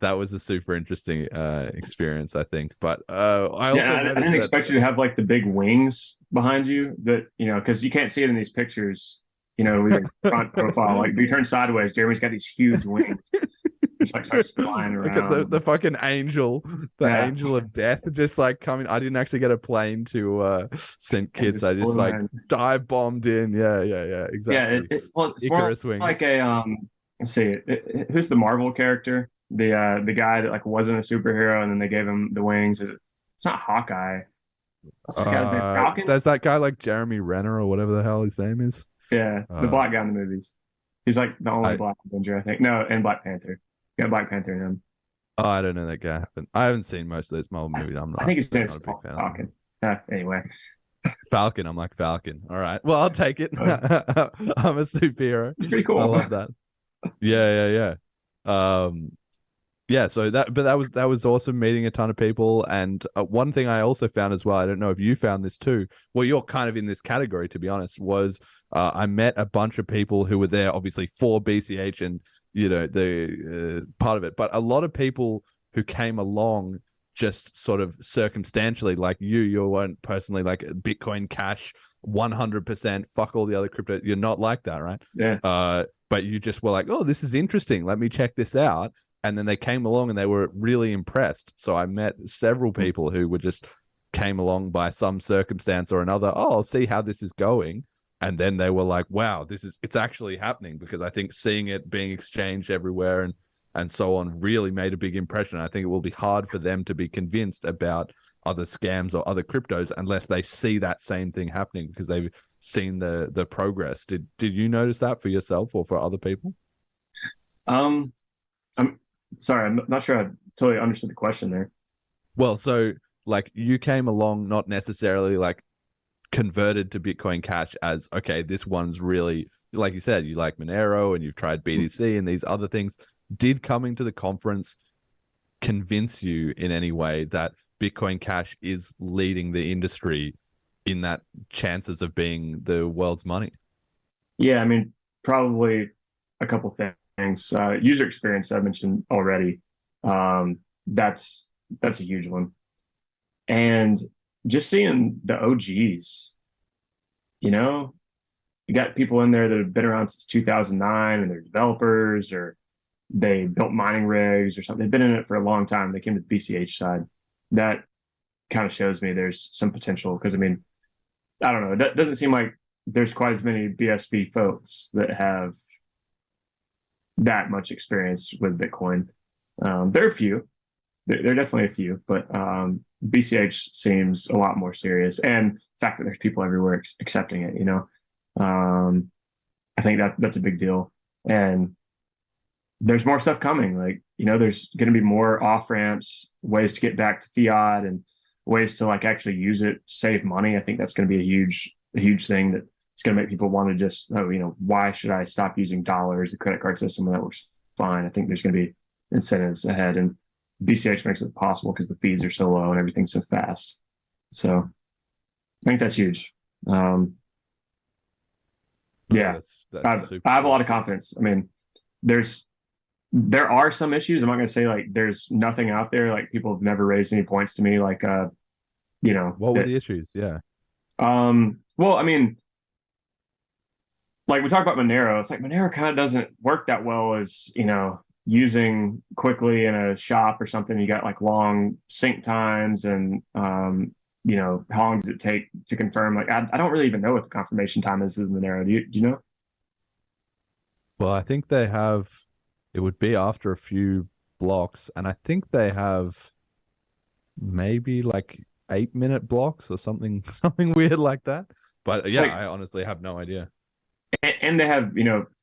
that was a super interesting experience, I think. But I didn't expect you to have like the big wings behind you that, because you can't see it in these pictures. With front profile, like if you turn sideways, Jeremy's got these huge wings. Just like starts flying around. Look at the fucking angel, angel of death, just like coming. I didn't actually get a plane to St. Kitts. I just like dive bombed in. Yeah, exactly. Yeah, it's Icarus wings. Like a let's see, who's the Marvel character? The guy that like wasn't a superhero and then they gave him the wings. It's not Hawkeye. What's this guy's name? Falcon? There's that guy like Jeremy Renner or whatever the hell his name is. Yeah, the black guy in the movies. He's like the only Black Avenger, I think. No, and Black Panther. You got Black Panther in him. Oh, I don't know that guy. I haven't seen most of those Marvel movies. I think his name's not a big fan. Falcon. Anyway, Falcon. I'm like Falcon. All right. Well, I'll take it. I'm a superhero. it's pretty cool. I love that. Yeah. Yeah. So that was awesome meeting a ton of people. And one thing I also found as well, I don't know if you found this too. Well, you're kind of in this category, to be honest. Was I met a bunch of people who were there, obviously for BCH and the part of it, but a lot of people who came along just sort of circumstantially, like you weren't personally like Bitcoin Cash 100%. Fuck all the other crypto. You're not like that, right? Yeah. But you just were like, oh, this is interesting. Let me check this out. And then they came along and they were really impressed. So I met several people who were just came along by some circumstance or another. Oh, I'll see how this is going. And then they were like, wow, it's actually happening, because I think seeing it being exchanged everywhere and so on really made a big impression. I think it will be hard for them to be convinced about other scams or other cryptos unless they see that same thing happening, because they've seen the progress. Did you notice that for yourself or for other people? I'm sorry, I'm not sure I totally understood the question there. Well, so like you came along not necessarily like converted to Bitcoin Cash as, okay, this one's really, like you said, you like Monero and you've tried BTC and these other things. Did coming to the conference convince you in any way that Bitcoin Cash is leading the industry in that chances of being the world's money? Yeah, I mean, probably a couple things. User experience I mentioned already. That's a huge one. And just seeing the OGs, you got people in there that have been around since 2009 and they're developers or they built mining rigs or something. They've been in it for a long time. They came to the BCH side. That kind of shows me there's some potential, because I mean, I don't know. That doesn't seem like there's quite as many BSV folks that have that much experience with Bitcoin. There are a few. There are definitely a few, but BCH seems a lot more serious. And the fact that there's people everywhere accepting it, I think that's a big deal. And there's more stuff coming. Like, there's going to be more off ramps, ways to get back to fiat, and ways to like actually use it to save money. I think that's going to be a huge thing that it's going to make people want to just, why should I stop using dollars, the credit card system when that works fine? I think there's going to be incentives ahead, and BCH makes it possible because the fees are so low and everything's so fast. So I think that's huge. Yeah, I have a lot of confidence. I mean, there are some issues. I'm not going to say like there's nothing out there. Like, people have never raised any points to me. Like, what were the issues? Yeah. Well, I mean, like we talked about Monero. It's like Monero kind of doesn't work that well as, using quickly in a shop or something. You got like long sync times and, how long does it take to confirm? Like, I don't really even know what the confirmation time is with Monero. Do you know? Well, I think they have, it would be after a few blocks, and I think they have maybe like 8-minute blocks or something weird like that. But It's yeah, like- I honestly have no idea. And they have,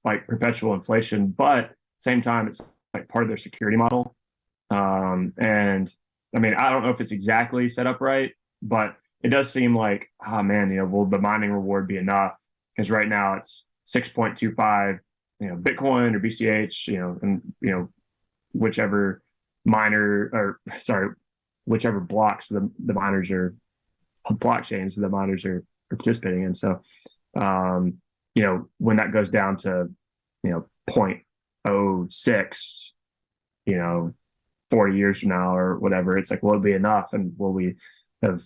like perpetual inflation, but same time, it's like part of their security model. And I mean, I don't know if it's exactly set up right, but it does seem like, oh man, will the mining reward be enough? Because right now it's 6.25, Bitcoin or BCH, and whichever whichever blocks the miners are, blockchains the miners are participating in. So, when that goes down to, 0.06, 40 years from now or whatever, it's like, will it be enough? And will we have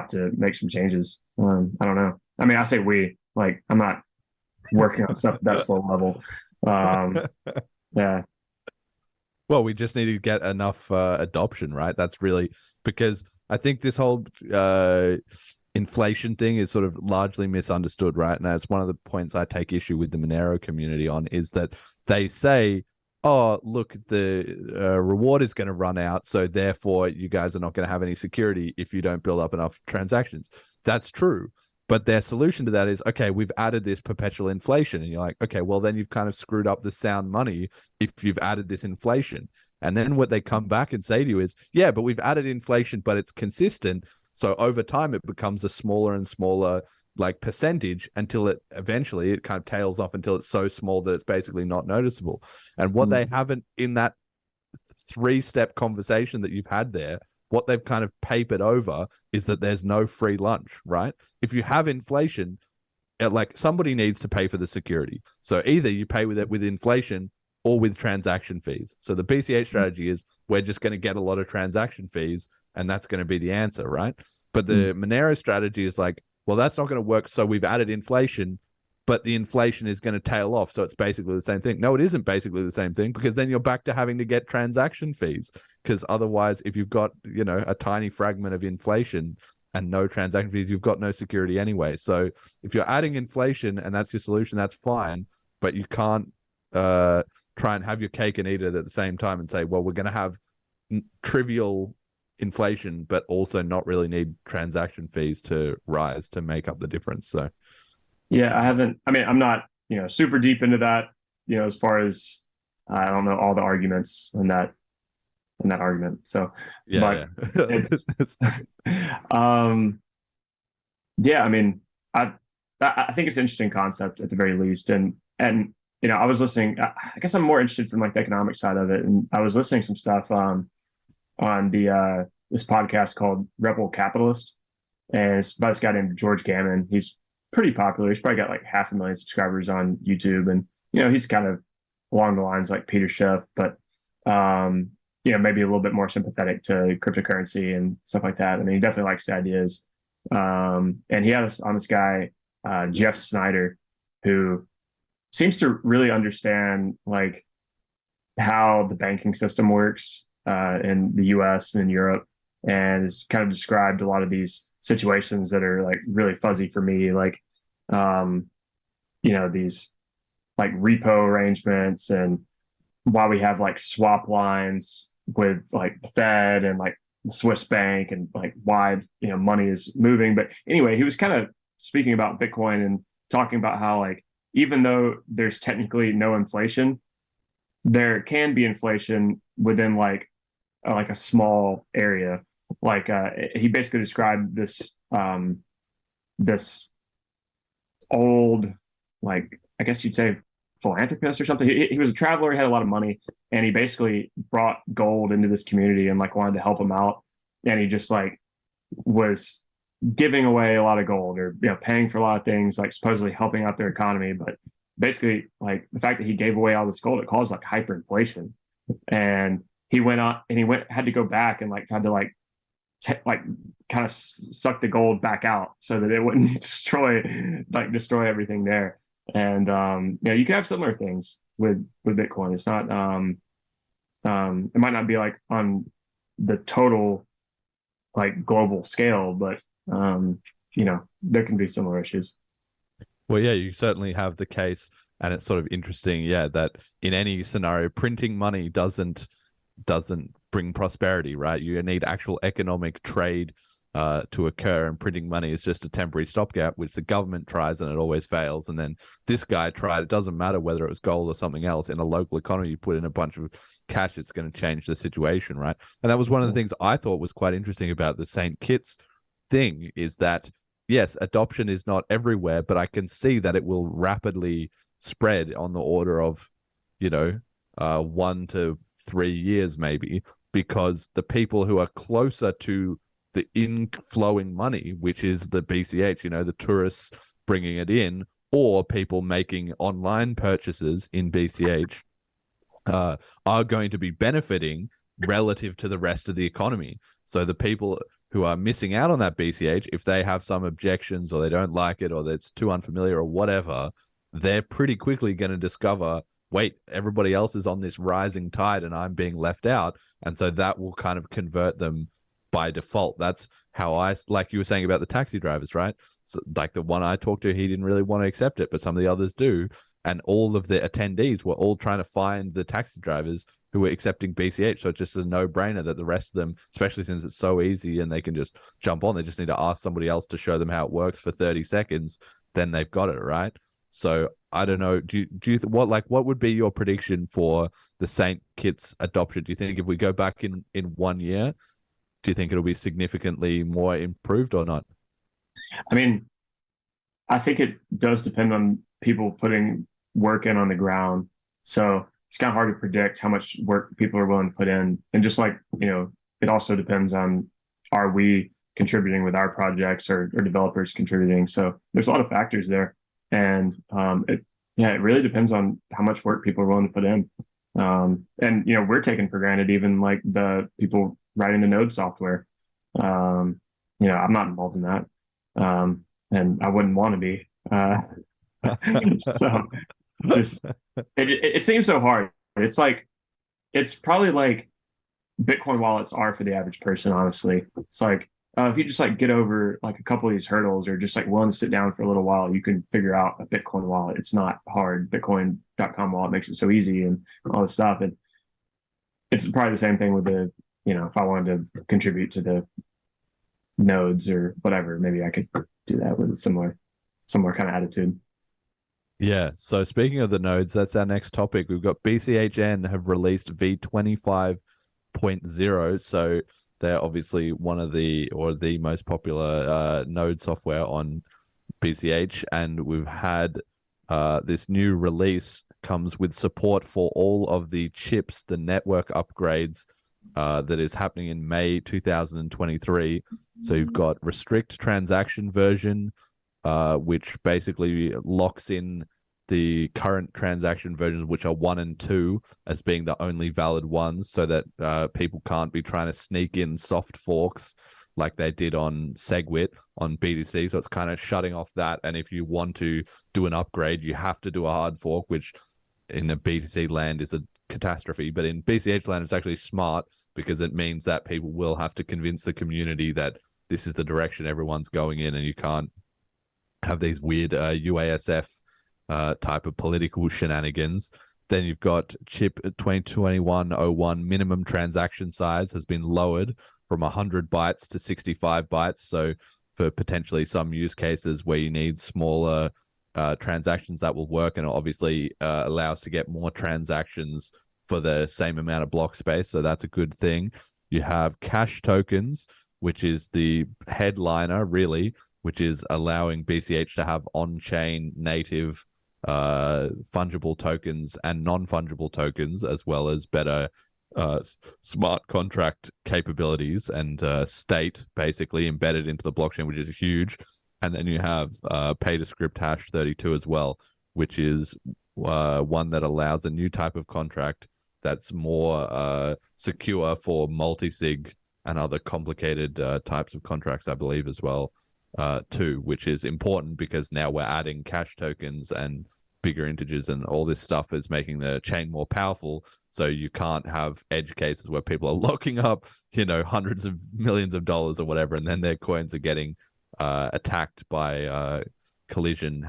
to make some changes? I don't know. I mean, I say we, like, I'm not working on stuff at that slow level. Yeah. Well, we just need to get enough adoption, right? That's really, because I think this whole inflation thing is sort of largely misunderstood, right? And that's one of the points I take issue with the Monero community on, is that they say, oh, look, the reward is going to run out, so therefore you guys are not going to have any security if you don't build up enough transactions. That's true. But their solution to that is, okay, we've added this perpetual inflation. And you're like, okay, well, then you've kind of screwed up the sound money if you've added this inflation. And then what they come back and say to you is, yeah, but we've added inflation, but it's consistent. So over time, it becomes a smaller and smaller like percentage until it eventually it kind of tails off until it's so small that it's basically not noticeable. And what they haven't in that 3-step conversation that you've had there, what they've kind of papered over is that there's no free lunch, right? If you have inflation, like somebody needs to pay for the security. So either you pay with it with inflation or with transaction fees. So the BCH strategy is we're just going to get a lot of transaction fees and that's going to be the answer, right? But the Monero strategy is like, well, that's not going to work. So we've added inflation, but the inflation is going to tail off. So it's basically the same thing. No, it isn't basically the same thing because then you're back to having to get transaction fees. Because otherwise, if you've got, you know, a tiny fragment of inflation and no transaction fees, you've got no security anyway. So if you're adding inflation and that's your solution, that's fine. But you can't try and have your cake and eat it at the same time and say, well, we're going to have trivial inflation, but also not really need transaction fees to rise to make up the difference. So, yeah, I'm not, you know, super deep into that, you know, as far as I don't know all the arguments in that argument. So, yeah. It's, yeah, I mean, I think it's an interesting concept at the very least. And, you know, I was listening, I guess I'm more interested from like the economic side of it. And I was listening to some stuff, on the this podcast called Rebel Capitalist, and it's by this guy named George Gammon. He's pretty popular. He's probably got like 500,000 subscribers on YouTube, and you know he's kind of along the lines like Peter Schiff, but you know maybe a little bit more sympathetic to cryptocurrency and stuff like that. I mean, he definitely likes the ideas. And he had us on this guy Jeff Snyder, who seems to really understand like how the banking system works in the US and in Europe, and has kind of described a lot of these situations that are like really fuzzy for me, like you know, these like repo arrangements and why we have like swap lines with like the Fed and like the Swiss bank and like why, you know, money is moving. But anyway, he was kind of speaking about Bitcoin and talking about how like even though there's technically no inflation, there can be inflation within like a small area. Like he basically described this this old, like I guess you'd say philanthropist or something. He was a traveler, he had a lot of money, and he basically brought gold into this community and like wanted to help them out. And he just like was giving away a lot of gold, or you know, paying for a lot of things, like supposedly helping out their economy. But basically, like the fact that he gave away all this gold, it caused like hyperinflation. And he went on and had to go back and like tried to like kind of suck the gold back out so that it wouldn't destroy everything there. And you know, you can have similar things with Bitcoin. It's not it might not be like on the total like global scale, but you know, there can be similar issues. Well, yeah, you certainly have the case, and it's sort of interesting, yeah, that in any scenario, printing money doesn't bring prosperity, right? You need actual economic trade to occur, and printing money is just a temporary stopgap, which the government tries and it always fails. And then this guy tried, it doesn't matter whether it was gold or something else, in a local economy, you put in a bunch of cash, it's going to change the situation, right? And that was one of the things I thought was quite interesting about the St. Kitts thing, is that, yes, adoption is not everywhere, but I can see that it will rapidly spread on the order of, you know, 1 to 3 years maybe, because the people who are closer to the inflowing money, which is the BCH, you know, the tourists bringing it in, or people making online purchases in BCH, are going to be benefiting relative to the rest of the economy. So the people who are missing out on that BCH, if they have some objections or they don't like it or it's too unfamiliar or whatever, they're pretty quickly going to discover, wait, everybody else is on this rising tide and I'm being left out. And so that will kind of convert them by default. That's how like you were saying about the taxi drivers, right? So like the one I talked to, he didn't really want to accept it, but some of the others do. And all of the attendees were all trying to find the taxi drivers who were accepting BCH. So it's just a no-brainer that the rest of them, especially since it's so easy and they can just jump on, they just need to ask somebody else to show them how it works for 30 seconds, then they've got it, right? So I don't know. What would be your prediction for the Saint kits adoption? Do you think if we go back in 1 year, do you think it'll be significantly more improved or not? I mean, I think it does depend on people putting work in on the ground. So it's kind of hard to predict how much work people are willing to put in. And just like, it also depends on, are we contributing with our projects or developers contributing? So there's a lot of factors there. And it really depends on how much work people are willing to put in. And we're taking for granted even like the people writing the node software. I'm not involved in that. And I wouldn't want to be. So just it seems so hard. It's probably like Bitcoin wallets are for the average person, honestly. It's like if you just like get over like a couple of these hurdles or just like willing to sit down for a little while, you can figure out a Bitcoin wallet. It's not hard. Bitcoin.com wallet makes it so easy and all this stuff. And it's probably the same thing with the, if I wanted to contribute to the nodes or whatever, maybe I could do that with a similar kind of attitude. Yeah. So speaking of the nodes, that's our next topic. We've got BCHN have released V25.0. So they're obviously one of the most popular node software on BCH. And we've had this new release comes with support for all of the chips, the network upgrades that is happening in May 2023. So you've got restrict transaction version, which basically locks in the current transaction versions, which are 1 and 2, as being the only valid ones, so that people can't be trying to sneak in soft forks like they did on SegWit on BTC. So it's kind of shutting off that. And if you want to do an upgrade, you have to do a hard fork, which in the BTC land is a catastrophe. But in BCH land, it's actually smart because it means that people will have to convince the community that this is the direction everyone's going in, and you can't have these weird UASF type of political shenanigans. Then you've got chip 2021-01 minimum transaction size has been lowered from 100 bytes to 65 bytes. So for potentially some use cases where you need smaller transactions, that will work, and it obviously allows to get more transactions for the same amount of block space. So that's a good thing. You have cash tokens, which is the headliner, really, which is allowing BCH to have on-chain native fungible tokens and non-fungible tokens, as well as better smart contract capabilities and state basically embedded into the blockchain, which is huge. And then you have pay to script hash 32 as well, which is one that allows a new type of contract that's more secure for multi-sig and other complicated types of contracts, I believe, as well, too, which is important because now we're adding cash tokens and bigger integers, and all this stuff is making the chain more powerful. So you can't have edge cases where people are locking up, hundreds of millions of dollars or whatever, and then their coins are getting attacked by hash collision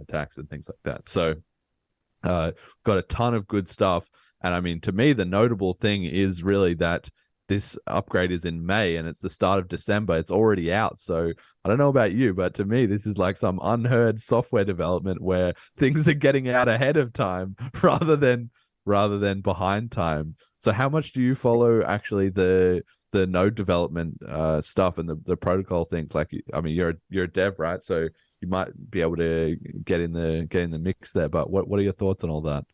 attacks and things like that. So got a ton of good stuff. And I mean, to me, the notable thing is really that this upgrade is in May and it's the start of December. It's already out. So I don't know about you, but to me, this is like some unheard software development where things are getting out ahead of time rather than behind time. So how much do you follow actually the node development stuff and the protocol things? Like, I mean, you're a dev, right? So you might be able to get in the mix there. But what are your thoughts on all that?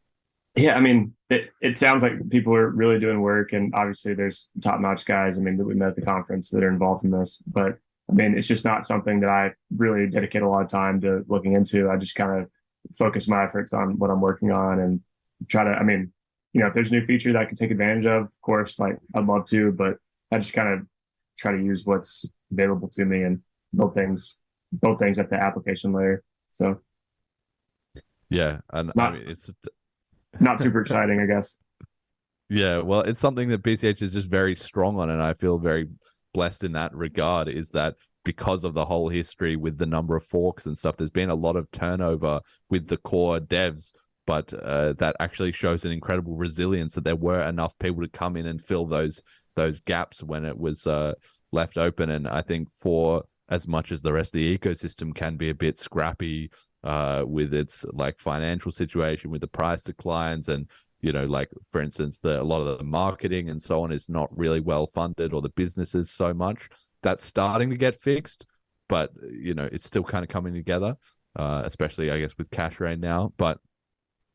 Yeah, I mean, it sounds like people are really doing work, and obviously there's top-notch guys, I mean, that we met at the conference that are involved in this. But I mean, it's just not something that I really dedicate a lot of time to looking into. I just kind of focus my efforts on what I'm working on and try to, I mean, if there's a new feature that I can take advantage of course, like I'd love to, but I just kind of try to use what's available to me and build things at the application layer. So yeah, and I mean, it's not super exciting, I guess. Yeah, well, it's something that BCH is just very strong on, and I feel very blessed in that regard, is that because of the whole history with the number of forks and stuff, there's been a lot of turnover with the core devs, but that actually shows an incredible resilience that there were enough people to come in and fill those gaps when it was left open. And I think for as much as the rest of the ecosystem can be a bit scrappy with its like financial situation, with the price declines, and like for instance, a lot of the marketing and so on is not really well funded, or the businesses so much. That's starting to get fixed, but it's still kind of coming together, especially I guess with CashRain now. But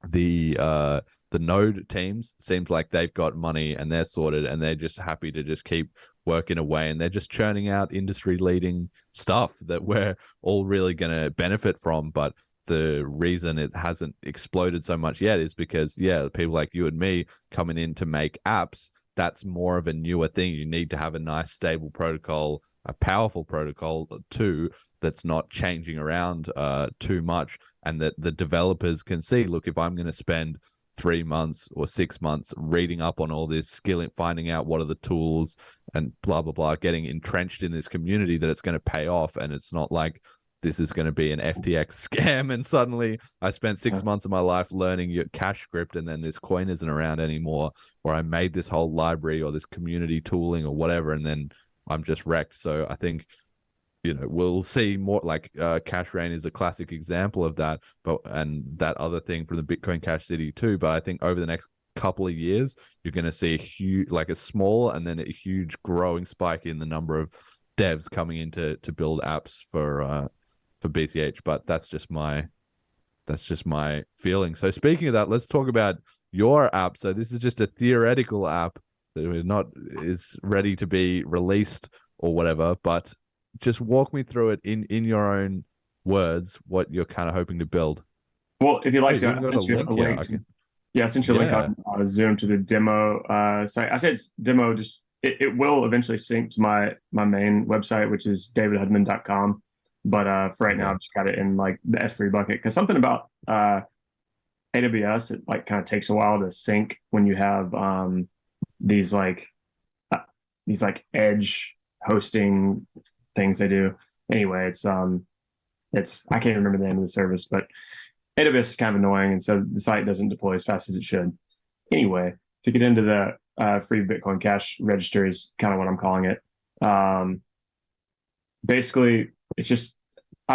the node teams seems like they've got money and they're sorted, and they're just happy to just keep working away, and they're just churning out industry leading stuff that we're all really going to benefit from. But the reason it hasn't exploded so much yet is because people like you and me coming in to make apps, that's more of a newer thing. You need to have a nice stable protocol, a powerful protocol too, that's not changing around too much, and that the developers can see, look, if I'm going to spend 3 months or 6 months reading up on all this, skilling, finding out what are the tools and blah blah blah, getting entrenched in this community, that it's going to pay off. And it's not like this is going to be an FTX scam and suddenly I spent 6 months of my life learning your cash script and then this coin isn't around anymore, or I made this whole library or this community tooling or whatever and then I'm just wrecked. So I think we'll see more. Like CashRain is a classic example of that, and that other thing from the Bitcoin Cash City too. But I think over the next couple of years, you're going to see a huge, like a small and then a huge growing spike in the number of devs coming in to build apps for BCH. But that's just my feeling. So speaking of that, let's talk about your app. So this is just a theoretical app that is ready to be released or whatever, but just walk me through it in your own words, what you're kind of hoping to build. Well, if you'd like Hey, to, I sent you a link. I sent you a link on Zoom to the demo site. I said it's demo, just it will eventually sync to my main website, which is davidhudman.com. But for right now, I've just got it in like the S3 bucket, because something about AWS, it like kind of takes a while to sync when you have these edge hosting things they do. Anyway, it's I can't remember the name of the service, but AWS is kind of annoying, and so the site doesn't deploy as fast as it should. Anyway, to get into the free Bitcoin Cash register is kind of what I'm calling it. Basically, it's just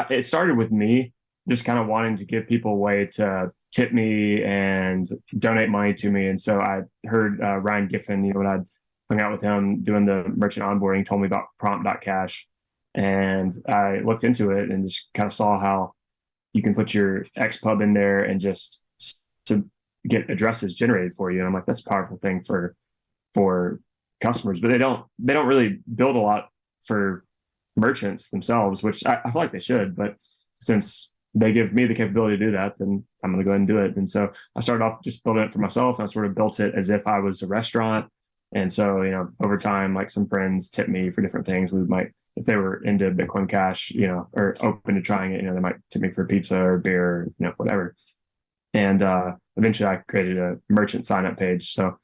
it started with me just kind of wanting to give people a way to tip me and donate money to me, and so I heard Ryan Giffin, when I'd hung out with him doing the merchant onboarding, told me about prompt.cash. And I looked into it and just kind of saw how you can put your XPub in there and just to get addresses generated for you. And I'm like, that's a powerful thing for customers, but they don't really build a lot for merchants themselves, which I feel like they should. But since they give me the capability to do that, then I'm going to go ahead and do it. And so I started off just building it for myself. I sort of built it as if I was a restaurant. And so, over time, like some friends tip me for different things. We might, if they were into Bitcoin Cash, or open to trying it, they might tip me for pizza or beer, whatever. And eventually I created a merchant sign up page. So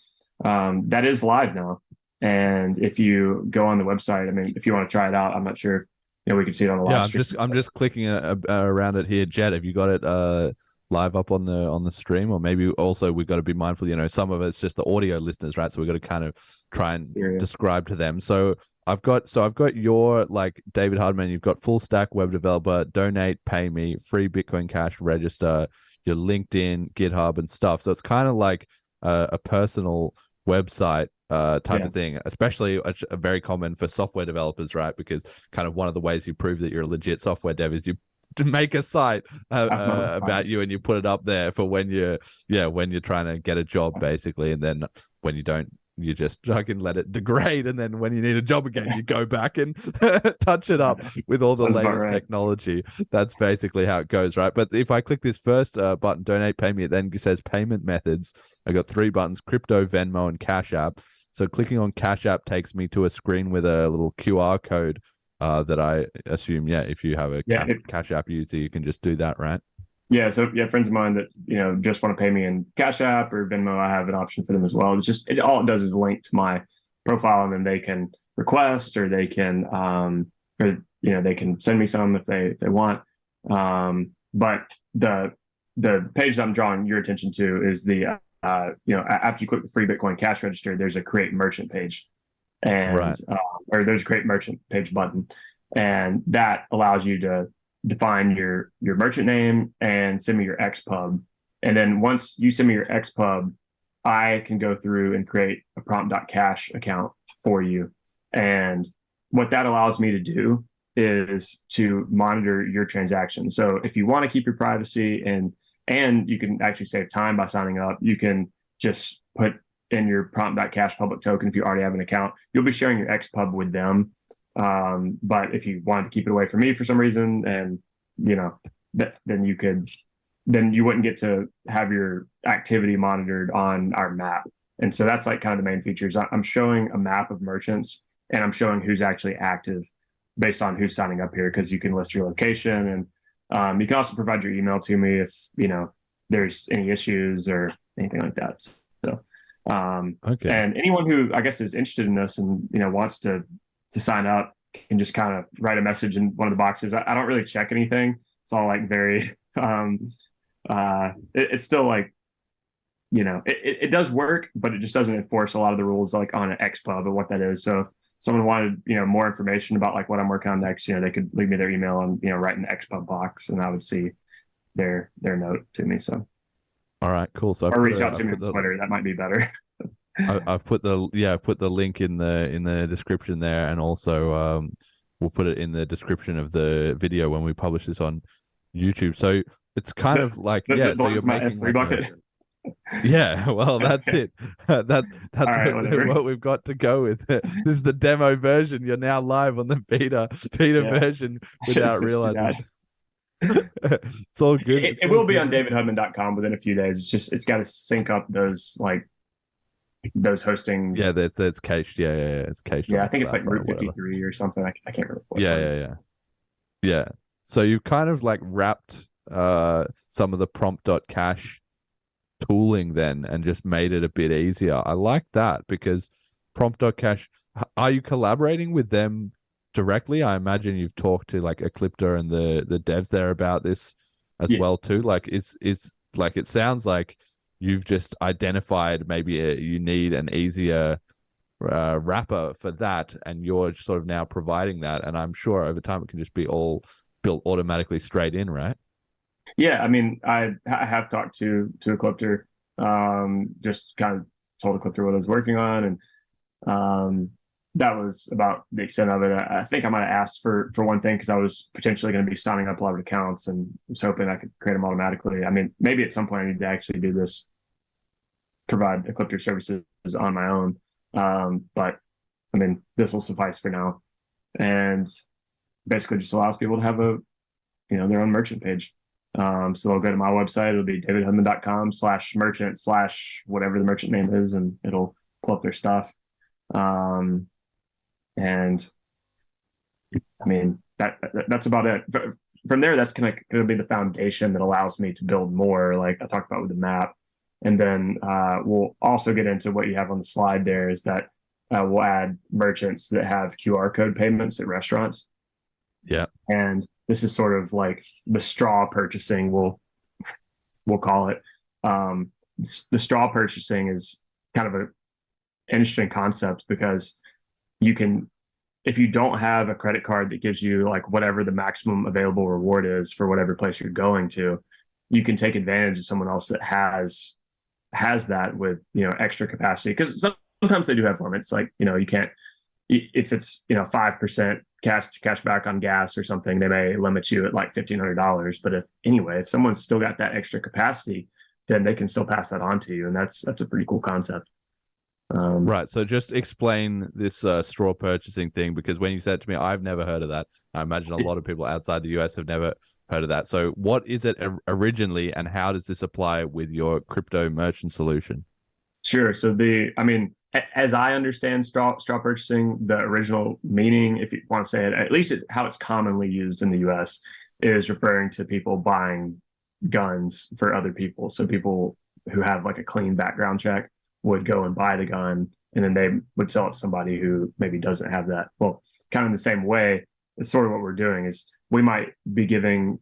that is live now. And if you go on the website, I mean, if you want to try it out, I'm not sure if we can see it on the live stream. I'm just clicking around it here. Jet, have you got it live up on the stream? Or maybe also we've got to be mindful, some of it's just the audio listeners, right? So we've got to kind of try and describe to them. So I've got your, like, David Hudman, you've got full stack web developer, donate, pay me, free Bitcoin Cash register, your LinkedIn, GitHub and stuff. So it's kind of like a personal website type of thing, especially a very common for software developers, right? Because kind of one of the ways you prove that you're a legit software dev is you to make a site about you and you put it up there for when you're trying to get a job, basically. And then when you don't, you just fucking let it degrade, and then when you need a job again, you go back and touch it up with all the latest technology. That's basically how it goes, right? But if I click this first button, donate, pay me, it then says payment methods. I got 3 buttons: crypto, Venmo, and Cash App. So clicking on Cash App takes me to a screen with a little QR code that I assume, if you have a Cash App user, you can just do that, right? Yeah, so friends of mine that just want to pay me in Cash App or Venmo, I have an option for them as well. It's just all it does is link to my profile, and then they can request, or they can they can send me some if they want. But the page that I'm drawing your attention to is the after you click the free Bitcoin Cash register, there's a create merchant page, and or there's a create merchant page button, and that allows you to define your merchant name and send me your XPub. And then once you send me your XPub, I can go through and create a prompt.cash account for you. And what that allows me to do is to monitor your transactions. So if you want to keep your privacy and you can actually save time by signing up, you can just put in your prompt.cash public token if you already have an account. You'll be sharing your XPub with them. But if you wanted to keep it away from me for some reason, and then you wouldn't get to have your activity monitored on our map. And so that's like kind of the main features. I'm showing a map of merchants, and I'm showing who's actually active based on who's signing up here, because you can list your location, and you can also provide your email to me if there's any issues or anything like that. So okay. And anyone who I guess is interested in this and wants to sign up can just kind of write a message in one of the boxes. I don't really check anything. It's all like very it's still like it does work, but it just doesn't enforce a lot of the rules like on an XPub and what that is. So if someone wanted more information about like what I'm working on next, they could leave me their email and write in the XPub box, and I would see their note to me. So all right, cool. So or reach out to me on Twitter. That might be better. I've put the link in the description there, and also we'll put it in the description of the video when we publish this on YouTube. So it's kind of like so you're making S3 bucket. Yeah, well, that's it. That's right, what we've got to go with. This is the demo version. You're now live on the beta version without realizing. It's all good. It will be on davidhudman.com within a few days. It's got to sync up those hosting. Yeah, it's cached. Yeah, it's cached. Yeah, I think it's like Route 53 or something. I can't remember. Yeah. So you've kind of like wrapped some of the prompt.cash tooling then and just made it a bit easier. I like that, because prompt.cash, are you collaborating with them directly? I imagine you've talked to like Ecliptor and the devs there about this as well too. Like is like, it sounds like you've just identified maybe you need an easier wrapper for that, and you're sort of now providing that, and I'm sure over time it can just be all built automatically straight in, right? Yeah, I mean, I have talked to Ecliptor, just kind of told Ecliptor what I was working on, and that was about the extent of it. I think I might have asked for one thing, because I was potentially going to be signing up a lot of accounts, and was hoping I could create them automatically. I mean, maybe at some point I need to actually do this, provide Ecliptor services on my own. But I mean, this will suffice for now, and basically just allows people to have their own merchant page. So they'll go to my website. It'll be davidhudman.com/merchant/ whatever the merchant name is, and it'll pull up their stuff. And I mean, that's about it. From there, that's going to be the foundation that allows me to build more, like I talked about with the map. And then we'll also get into what you have on the slide there, is that we'll add merchants that have QR code payments at restaurants. Yeah. And this is sort of like the straw purchasing, we'll call it. The straw purchasing is kind of an interesting concept, because you can, if you don't have a credit card that gives you like whatever the maximum available reward is for whatever place you're going to, you can take advantage of someone else that has that with extra capacity, because sometimes they do have limits. Like you can't, if it's 5% cash back on gas or something, they may limit you at like $1,500. But if someone's still got that extra capacity, then they can still pass that on to you, and that's a pretty cool concept. Right. So just explain this straw purchasing thing, because when you said it to me, I've never heard of that. I imagine a lot of people outside the US have never heard of that. So what is it originally, and how does this apply with your crypto merchant solution? Sure. So as I understand straw purchasing, the original meaning, if you want to say it, at least how it's commonly used in the US, is referring to people buying guns for other people. So people who have like a clean background check would go and buy the gun, and then they would sell it to somebody who maybe doesn't have that. Well, kind of in the same way, it's sort of what we're doing, is we might be giving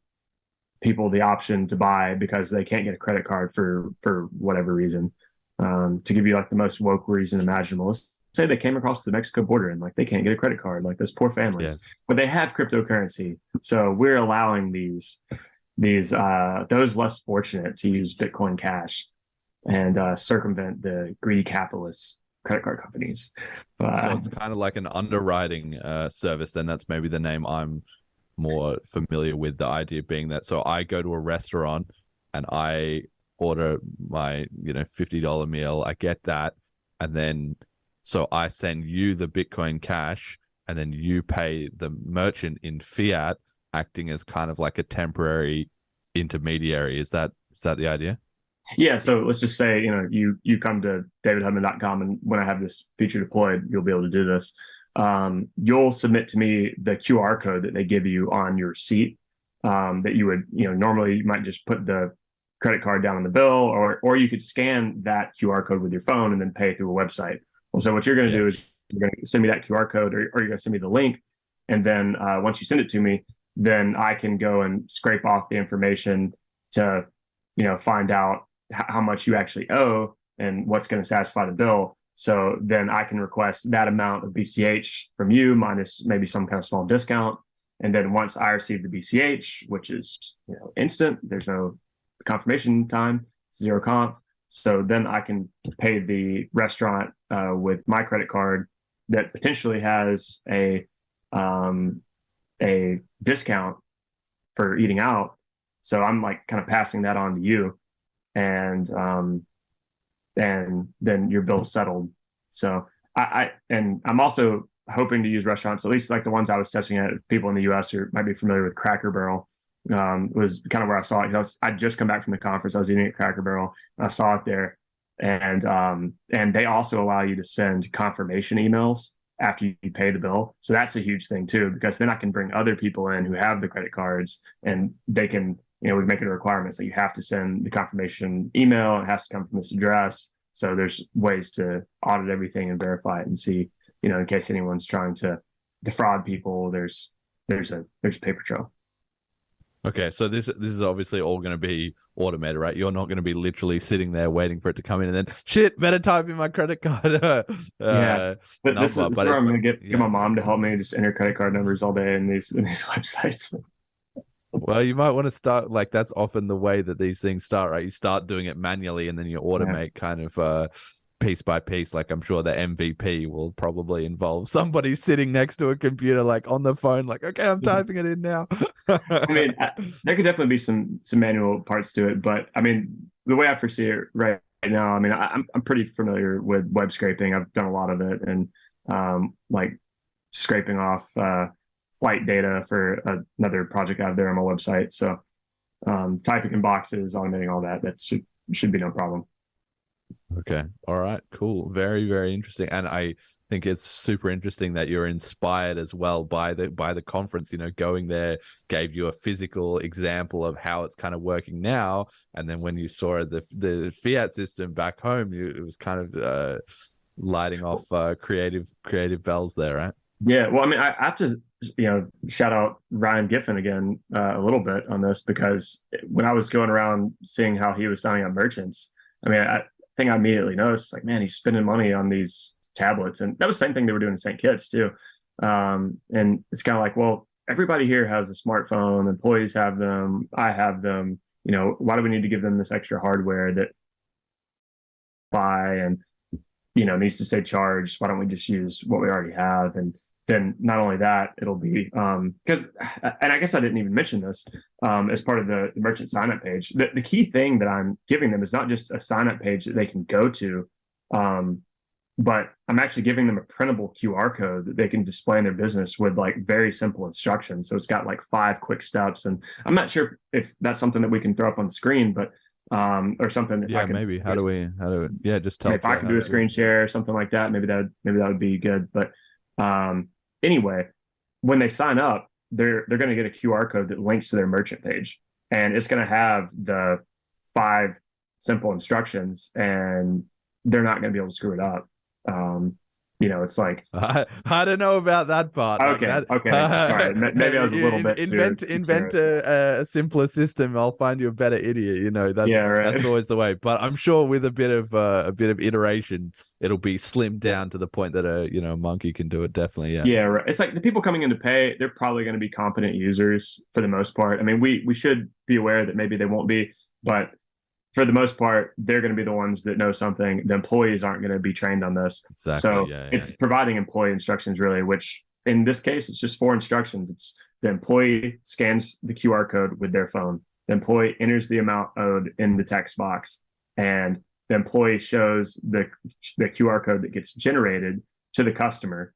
people the option to buy because they can't get a credit card for whatever reason. To give you like the most woke reason imaginable, let's say they came across the Mexico border and like they can't get a credit card, like those poor families, Yes. but they have cryptocurrency. So we're allowing these those less fortunate to use Bitcoin Cash and circumvent the greedy capitalist credit card companies. So it's kind of like an underwriting service. Then that's maybe the name I'm more familiar with. The idea being that, so I go to a restaurant and I order my $50 meal. I get that, and then so I send you the Bitcoin Cash, and then you pay the merchant in fiat, acting as kind of like a temporary intermediary. Is that the idea? Yeah, so let's just say, you come to davidhudman.com, and when I have this feature deployed, you'll be able to do this. You'll submit to me the QR code that they give you on your receipt, that you would, normally you might just put the credit card down on the bill, or you could scan that QR code with your phone and then pay through a website. Well, so what you're going to do is you're going to send me that QR code, or you're going to send me the link. And then once you send it to me, then I can go and scrape off the information to, find out how much you actually owe and what's going to satisfy the bill. So then I can request that amount of BCH from you minus maybe some kind of small discount. And then once I receive the BCH, which is instant, there's no confirmation time, zero comp. So then I can pay the restaurant with my credit card that potentially has a discount for eating out. So I'm like kind of passing that on to you, and then your bill's settled. So I'm also hoping to use restaurants, at least like the ones I was testing at. People in the US who might be familiar with Cracker Barrel, was kind of where I saw it. I'd just come back from the conference. I was eating at Cracker Barrel, and I saw it there. And they also allow you to send confirmation emails after you pay the bill. So that's a huge thing too, because then I can bring other people in who have the credit cards, and they can, we make it a requirement. So you have to send the confirmation email. It has to come from this address. So there's ways to audit everything and verify it and see, in case anyone's trying to defraud people, there's a paper trail. Okay, so this is obviously all going to be automated, right? You're not going to be literally sitting there waiting for it to come in and then shit, better type in my credit card. Yeah, but number, this is but where I'm it's going to get my mom to help me just enter credit card numbers all day in these websites. Well, you might want to start, like, that's often the way that these things start, right? You start doing it manually and then you automate kind of piece by piece. Like, I'm sure the MVP will probably involve somebody sitting next to a computer, like on the phone, like, okay, I'm typing it in now. I mean, there could definitely be some manual parts to it, but I mean, the way I foresee it right now, I mean, I'm pretty familiar with web scraping. I've done a lot of it, and like scraping off flight data for another project out there on my website. So typing in boxes, automating all that should be no problem. Okay. All right. Cool. Very, very interesting. And I think it's super interesting that you're inspired as well by the conference. Going there gave you a physical example of how it's kind of working now, and then when you saw the fiat system back home, it was kind of lighting off creative bells there, right? Yeah. Well, I mean, I have to shout out Ryan Giffin again a little bit on this, because when I was going around seeing how he was signing up merchants, I mean, I think I immediately noticed, like, man, he's spending money on these tablets, and that was the same thing they were doing in St. Kitts too. And it's kind of like, well, everybody here has a smartphone, employees have them, I have them, why do we need to give them this extra hardware that buy and needs to stay charged? Why don't we just use what we already have? And then not only that, it'll be because, and I guess I didn't even mention this as part of the merchant sign up page. The key thing that I'm giving them is not just a sign up page that they can go to, but I'm actually giving them a printable QR code that they can display in their business with like very simple instructions. So it's got like 5 quick steps, and I'm not sure if that's something that we can throw up on the screen, but or something. Yeah, maybe. How do we? Yeah, just tell. If I could do a screen share or something like that, maybe that would be good. But anyway, when they sign up, they're going to get a QR code that links to their merchant page, and it's going to have the 5 simple instructions, and they're not going to be able to screw it up. it's like, I don't know about that part. Like okay, that, okay, all right. Maybe I was a little bit invent too invent generous. a simpler system. I'll find you a better idiot. Yeah, right. That's always the way. But I'm sure with a bit of iteration, it'll be slimmed down to the point that a monkey can do it. Definitely, yeah. Yeah, right. It's like the people coming in to pay, they're probably going to be competent users for the most part. I mean, we should be aware that maybe they won't be, but for the most part, they're going to be the ones that know something. The employees aren't going to be trained on this. Exactly. So Yeah. it's providing employee instructions really, which in this case, it's just 4 instructions. It's the employee scans the QR code with their phone. The employee enters the amount owed in the text box, and the employee shows the QR code that gets generated to the customer.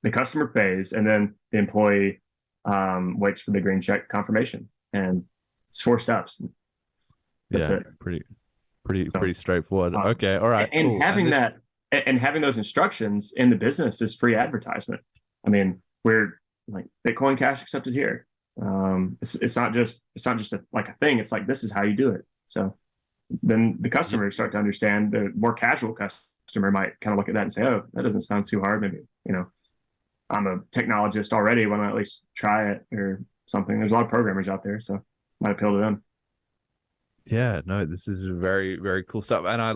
The customer pays, and then the employee waits for the green check confirmation. And it's 4 steps. That's it. Pretty straightforward. Okay, all right. And cool. having those instructions in the business is free advertisement. I mean, we're like Bitcoin Cash accepted here. It's not just like a thing. It's like, this is how you do it. So then the customers start to understand. The more casual customer might kind of look at that and say, oh, that doesn't sound too hard. Maybe, I'm a technologist already. Why not at least try it or something? There's a lot of programmers out there, so it might appeal to them. Yeah, no, this is very, very cool stuff. And I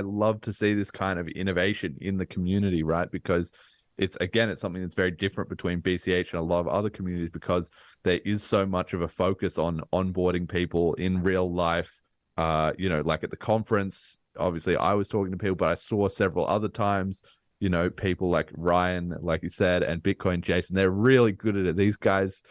love to see this kind of innovation in the community, right? Because it's something that's very different between BCH and a lot of other communities, because there is so much of a focus on onboarding people in real life. Like at the conference, obviously I was talking to people, but I saw several other times, people like Ryan, like you said, and Bitcoin Jason, they're really good at it. These guys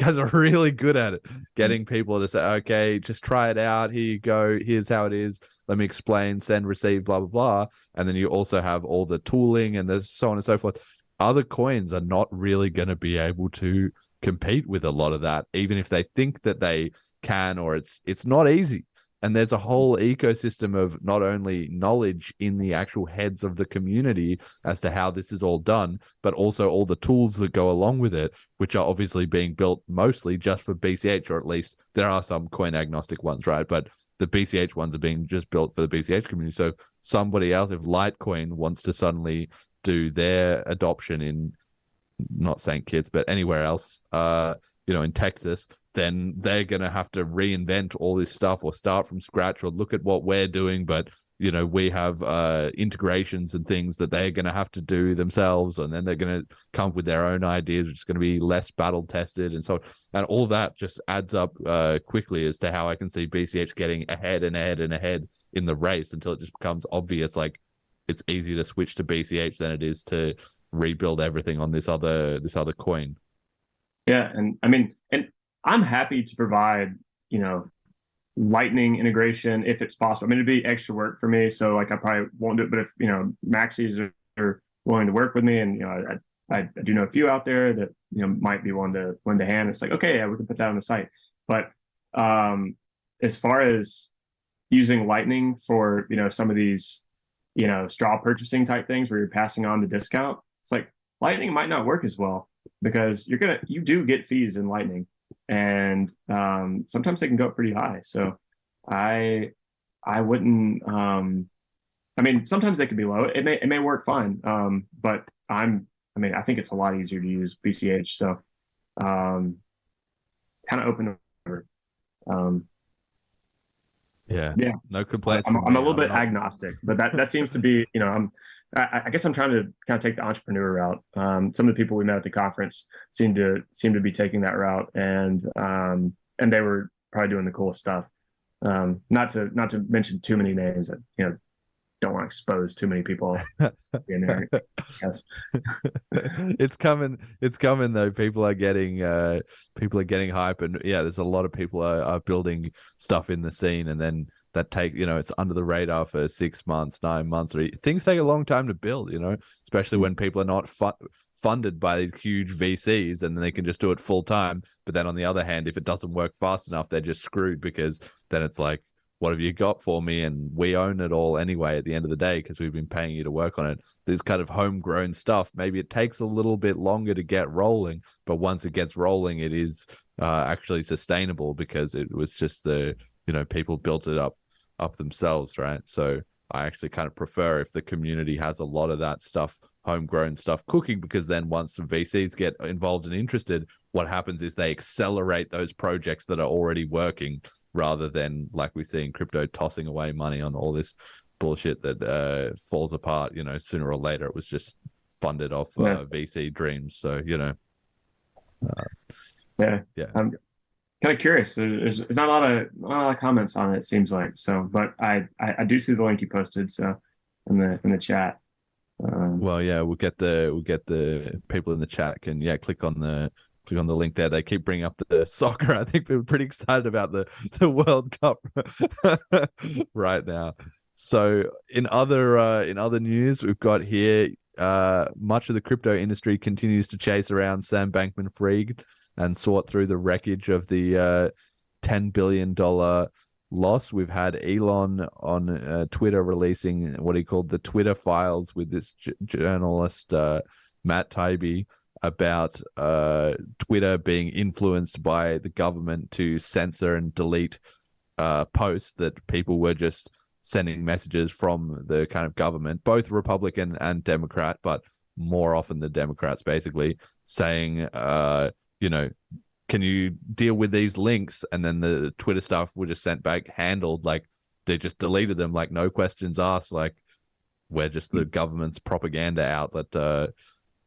are really good at it, getting people to say, okay, just try it out. Here you go. Here's how it is. Let me explain, send, receive, blah, blah, blah. And then you also have all the tooling and there's so on and so forth. Other coins are not really going to be able to compete with a lot of that, even if they think that they can, or it's not easy. And there's a whole ecosystem of not only knowledge in the actual heads of the community as to how this is all done, but also all the tools that go along with it, which are obviously being built mostly just for BCH, or at least there are some coin agnostic ones, right? But the BCH ones are being just built for the BCH community. So somebody else, if Litecoin wants to suddenly do their adoption in, not St. Kitts, but anywhere else, in Texas, then they're going to have to reinvent all this stuff or start from scratch or look at what we're doing. But, we have integrations and things that they're going to have to do themselves. And then they're going to come up with their own ideas, which is going to be less battle tested and so on. And all that just adds up quickly as to how I can see BCH getting ahead and ahead and ahead in the race until it just becomes obvious. Like, it's easier to switch to BCH than it is to rebuild everything on this other coin. Yeah. And I mean, and I'm happy to provide, Lightning integration if it's possible. I mean, it'd be extra work for me, so like I probably won't do it. But if maxis are willing to work with me, and I do know a few out there that might be willing to lend a hand. It's like, okay, yeah, we can put that on the site. But as far as using Lightning for some of these straw purchasing type things where you're passing on the discount, it's like Lightning might not work as well, because you do get fees in Lightning. And sometimes they can go up pretty high. So I wouldn't. I mean, sometimes they can be low. It may work fine. But I think it's a lot easier to use BCH. So kind of open over. Yeah. No complaints. I'm a little bit agnostic, but that seems to be, I guess I'm trying to kind of take the entrepreneur route. Some of the people we met at the conference seem to be taking that route, and they were probably doing the coolest stuff. Not to mention too many names that don't want to expose too many people in there. Yes. It's coming though. People are getting hype, and yeah, there's a lot of people are building stuff in the scene, and then that it's under the radar for 6 months, 9 months, or things take a long time to build, especially when people are not funded by huge VCs, and then they can just do it full time. But then on the other hand, if it doesn't work fast enough, they're just screwed, because then it's like, what have you got for me? And we own it all anyway at the end of the day, because we've been paying you to work on it. This kind of homegrown stuff, maybe it takes a little bit longer to get rolling, but once it gets rolling, it is actually sustainable, because it was just people built it up themselves, right? So I actually kind of prefer if the community has a lot of that stuff homegrown stuff cooking, because then once some VCs get involved and interested, what happens is they accelerate those projects that are already working, rather than, like we see in crypto, tossing away money on all this bullshit that falls apart, sooner or later. It was just funded off VC dreams. So, yeah. I'm kind of curious. There's not a lot of comments on it seems like. So, but I do see the link you posted. So in the chat. Well, yeah, we'll get the people in the chat can click on the link there. They keep bringing up the soccer. I think we're pretty excited about the World Cup right now. So in other news, we've got here much of the crypto industry continues to chase around Sam Bankman-Fried and sort through the wreckage of the $10 billion loss. We've had Elon on Twitter releasing what he called the Twitter files with this journalist Matt Taibbi about Twitter being influenced by the government to censor and delete posts that people were just sending messages from the kind of government, both Republican and Democrat, but more often the Democrats, basically saying, can you deal with these links? And then the Twitter stuff were just sent back, handled, like they just deleted them, like no questions asked, like we're just the government's propaganda outlet,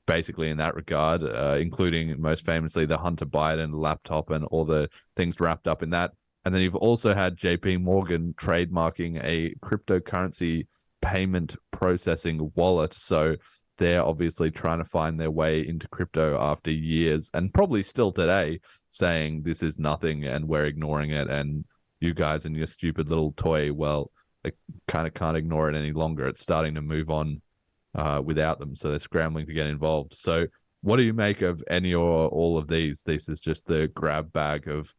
basically in that regard, including most famously the Hunter Biden laptop and all the things wrapped up in that. And then you've also had JP Morgan trademarking a cryptocurrency payment processing wallet. So they're obviously trying to find their way into crypto after years, and probably still today, saying this is nothing and we're ignoring it. And you guys and your stupid little toy, well, they kind of can't ignore it any longer. It's starting to move on without them. So they're scrambling to get involved. So what do you make of any or all of these? This is just the grab bag of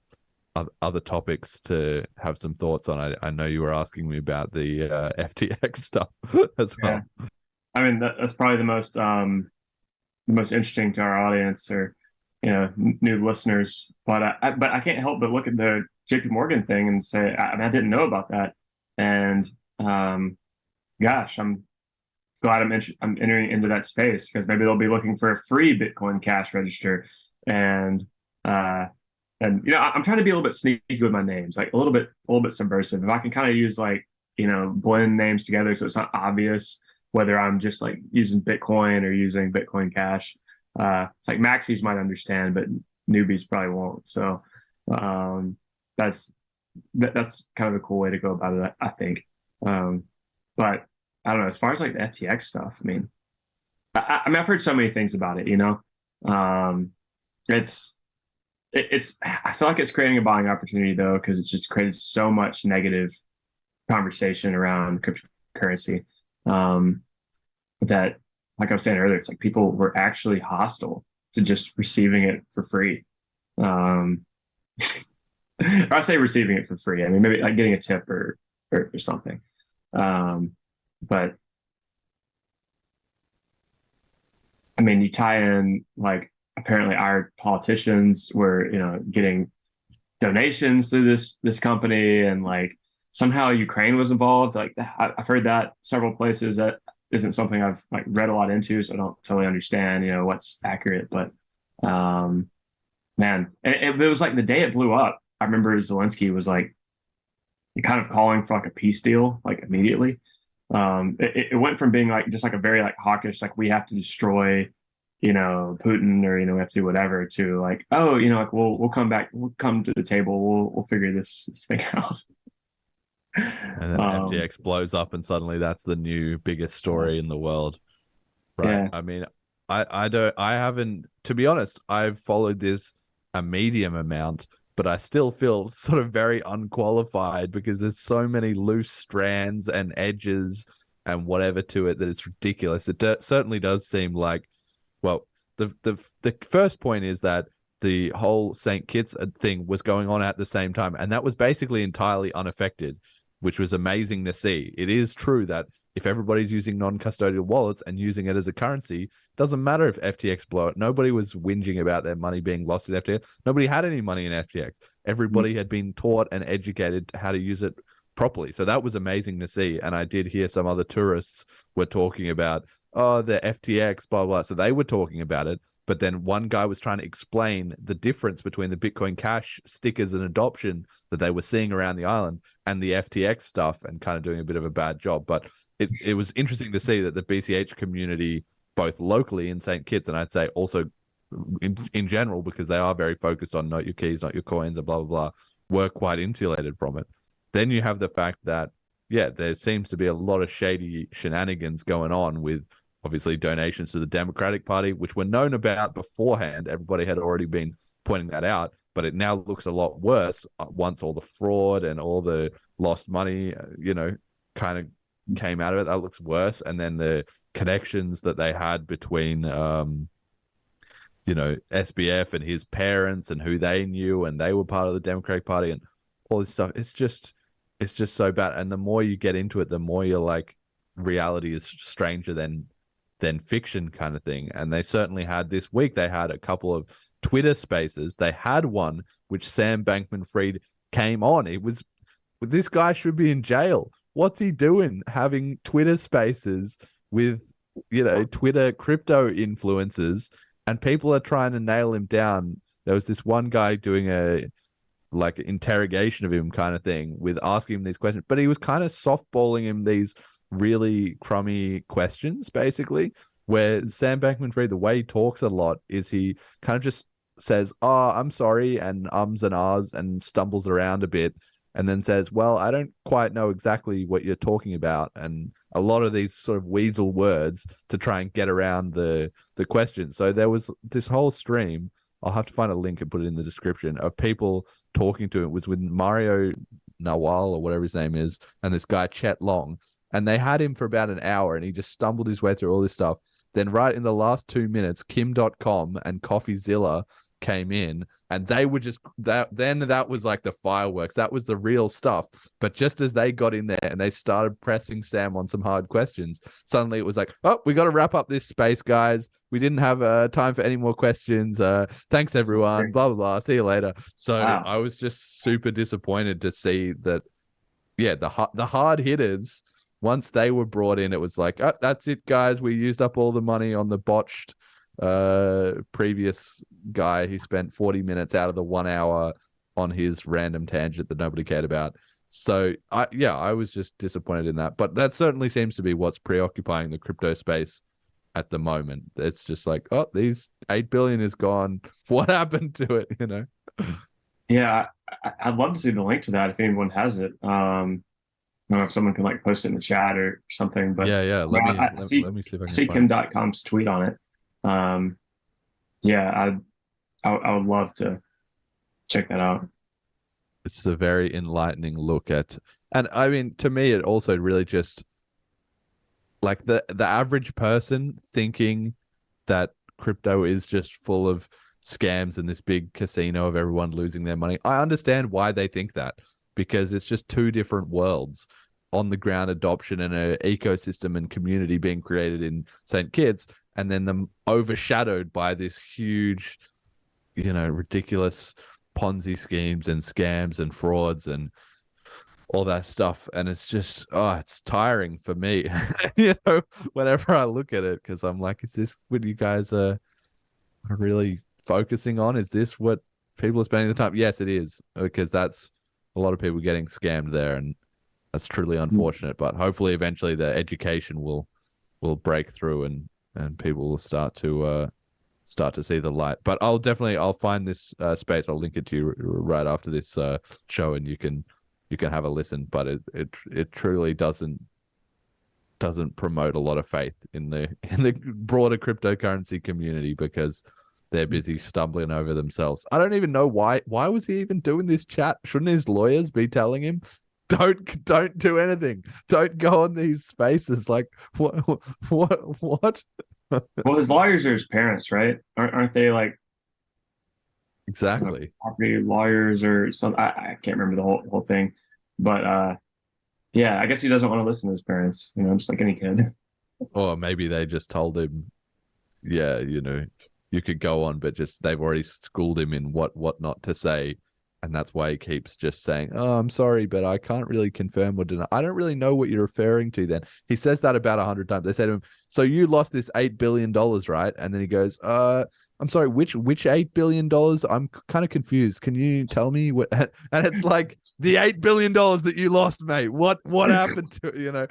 other topics to have some thoughts on. I know you were asking me about the FTX stuff as well. Yeah. I mean, that's probably the most interesting to our audience, or new listeners. But I can't help but look at the JP Morgan thing and say, I didn't know about that. And gosh, I'm glad I'm entering into that space, because maybe they'll be looking for a free Bitcoin Cash register. And I'm trying to be a little bit sneaky with my names, like a little bit subversive. If I can kind of use blend names together so it's not obvious whether I'm just like using Bitcoin or using Bitcoin Cash. It's like Maxis might understand, but newbies probably won't. So that's kind of a cool way to go about it, I think. But I don't know, as far as like the FTX stuff, I mean, I've heard so many things about it, it's I feel like it's creating a buying opportunity though, because it's just created so much negative conversation around cryptocurrency, that, like I was saying earlier, it's like people were actually hostile to just receiving it for free. Or I say receiving it for free, I mean maybe like getting a tip or something. But I mean, you tie in like apparently our politicians were getting donations through this company, and like somehow Ukraine was involved. Like I've heard that several places. That isn't something I've like read a lot into, so I don't totally understand what's accurate. But man, it was like the day it blew up, I remember Zelensky was like kind of calling for like a peace deal like immediately. It went from being like just like a very like hawkish, like we have to destroy Putin, or we have to do whatever, to like, oh, like we'll come back, we'll come to the table, we'll figure this thing out. And then FTX blows up, and suddenly that's the new biggest story in the world, right? Yeah. I mean, I haven't, to be honest, I've followed this a medium amount, but I still feel sort of very unqualified, because there's so many loose strands and edges and whatever to it that it's ridiculous. It certainly does seem like, well, the first point is that the whole St. Kitts thing was going on at the same time, and that was basically entirely unaffected, which was amazing to see. It is true that if everybody's using non-custodial wallets and using it as a currency, it doesn't matter if FTX blow it. Nobody was whinging about their money being lost in FTX. Nobody had any money in FTX. Everybody had been taught and educated how to use it properly. So that was amazing to see. And I did hear some other tourists were talking about oh, the FTX, blah, blah. So they were talking about it. But then one guy was trying to explain the difference between the Bitcoin Cash stickers and adoption that they were seeing around the island and the FTX stuff, and kind of doing a bit of a bad job. But it was interesting to see that the BCH community, both locally in St. Kitts, and I'd say also in general, because they are very focused on not your keys, not your coins, and blah, blah, blah, were quite insulated from it. Then you have the fact that, yeah, there seems to be a lot of shady shenanigans going on with obviously donations to the Democratic Party, which were known about beforehand. Everybody had already been pointing that out, but it now looks a lot worse once all the fraud and all the lost money, kind of came out of it. That looks worse. And then the connections that they had between, SBF and his parents and who they knew, and they were part of the Democratic Party and all this stuff. It's just so bad. And the more you get into it, the more you're like, reality is stranger than fiction kind of thing. And they certainly had this week, they had a couple of Twitter spaces. They had one which Sam Bankman-Fried came on. This guy should be in jail. What's he doing having Twitter spaces with, Twitter crypto influencers, and people are trying to nail him down. There was this one guy doing a interrogation of him kind of thing, with asking him these questions, but he was kind of softballing him these really crummy questions, basically, where Sam Bankman-Fried, the way he talks a lot is he kind of just says, oh, I'm sorry, and ums and ahs and stumbles around a bit, and then says, well, I don't quite know exactly what you're talking about, and a lot of these sort of weasel words to try and get around the question. So there was this whole stream, I'll have to find a link and put it in the description, of people talking to him. It was with Mario Nawal or whatever his name is, and this guy Chet Long. And they had him for about an hour, and he just stumbled his way through all this stuff. Then right in the last 2 minutes, Kim.com and CoffeeZilla came in, and they were just that was like the fireworks. That was the real stuff. But just as they got in there and they started pressing Sam on some hard questions, suddenly it was like, oh, we got to wrap up this space, guys. We didn't have time for any more questions. Thanks, everyone. Blah, blah, blah. See you later. So wow. I was just super disappointed to see that, yeah, the hard hitters, once they were brought in, it was like, oh, that's it, guys. We used up all the money on the botched previous guy who spent 40 minutes out of the 1 hour on his random tangent that nobody cared about. So, I was just disappointed in that. But that certainly seems to be what's preoccupying the crypto space at the moment. It's just like, oh, these 8 billion is gone. What happened to it, Yeah, I'd love to see the link to that if anyone has it. I don't know if someone can post it in the chat or something, but let me see if I can see Kim.com's tweet on it. I would love to check that out. It's a very enlightening look at, and I mean, to me, it also really just like the average person thinking that crypto is just full of scams and this big casino of everyone losing their money. I understand why they think that, because it's just two different worlds. On the ground adoption and an ecosystem and community being created in St. Kitts, and then them overshadowed by this huge, ridiculous Ponzi schemes and scams and frauds and all that stuff. And it's just, it's tiring for me, whenever I look at it, because I'm like, is this what you guys are really focusing on? Is this what people are spending the time? Yes, it is, because that's a lot of people getting scammed there, and that's truly unfortunate. But hopefully eventually the education will break through and people will start to see the light. But I'll find this space. I'll link it to you right after this show, and you can have a listen. But it truly doesn't promote a lot of faith in the broader cryptocurrency community, because they're busy stumbling over themselves. I don't even know why was he even doing this chat? Shouldn't his lawyers be telling him, Don't do anything. Don't go on these spaces. Like what? Well, his lawyers are his parents, right? Aren't they exactly property lawyers or something? I can't remember the whole thing, but I guess he doesn't want to listen to his parents. Just like any kid. Or maybe they just told him, you could go on, but just they've already schooled him in what not to say And that's why he keeps just saying, "Oh, I'm sorry, but I can't really confirm or deny. I don't really know what you're referring to." Then he says that about 100 times. They say to him, "So you lost this $8 billion, right?" And then he goes, I'm sorry, which $8 billion? I'm kind of confused. Can you tell me what?" And it's like the $8 billion that you lost, mate. What happened to it, you know?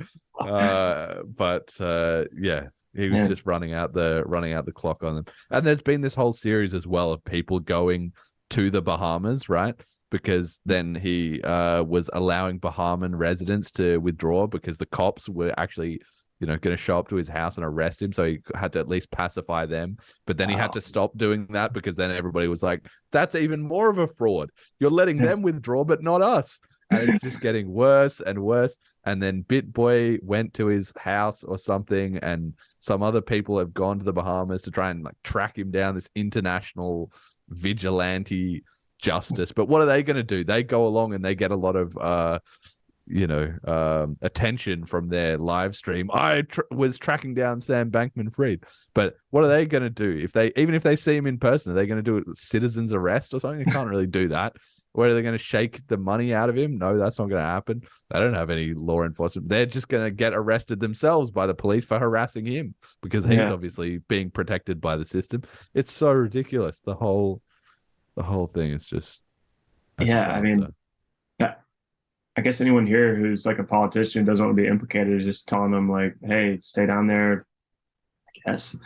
Yeah, he was just running out the clock on them. And there's been this whole series as well of people going to the Bahamas, right? Because then he was allowing Bahamian residents to withdraw because the cops were actually, going to show up to his house and arrest him. So he had to at least pacify them. But then he had to stop doing that because then everybody was like, "That's even more of a fraud. You're letting them withdraw, but not us." And it's just getting worse and worse. And then BitBoy went to his house or something, and some other people have gone to the Bahamas to try and track him down, this international vigilante justice. But what are they going to do? They go along and they get a lot of attention from their live stream. I was tracking down Sam Bankman-Fried. But what are they going to do even if they see him in person? Are they going to do it with citizen's arrest or something? They can't really do that. Or are they going to shake the money out of him? No, that's not going to happen. They don't have any law enforcement. They're just going to get arrested themselves by the police for harassing him because he's obviously being protected by the system. It's so ridiculous. The whole thing is just a disaster. I mean, I guess anyone here who's like a politician doesn't want to be implicated is just telling them like, "Hey, stay down there. I guess,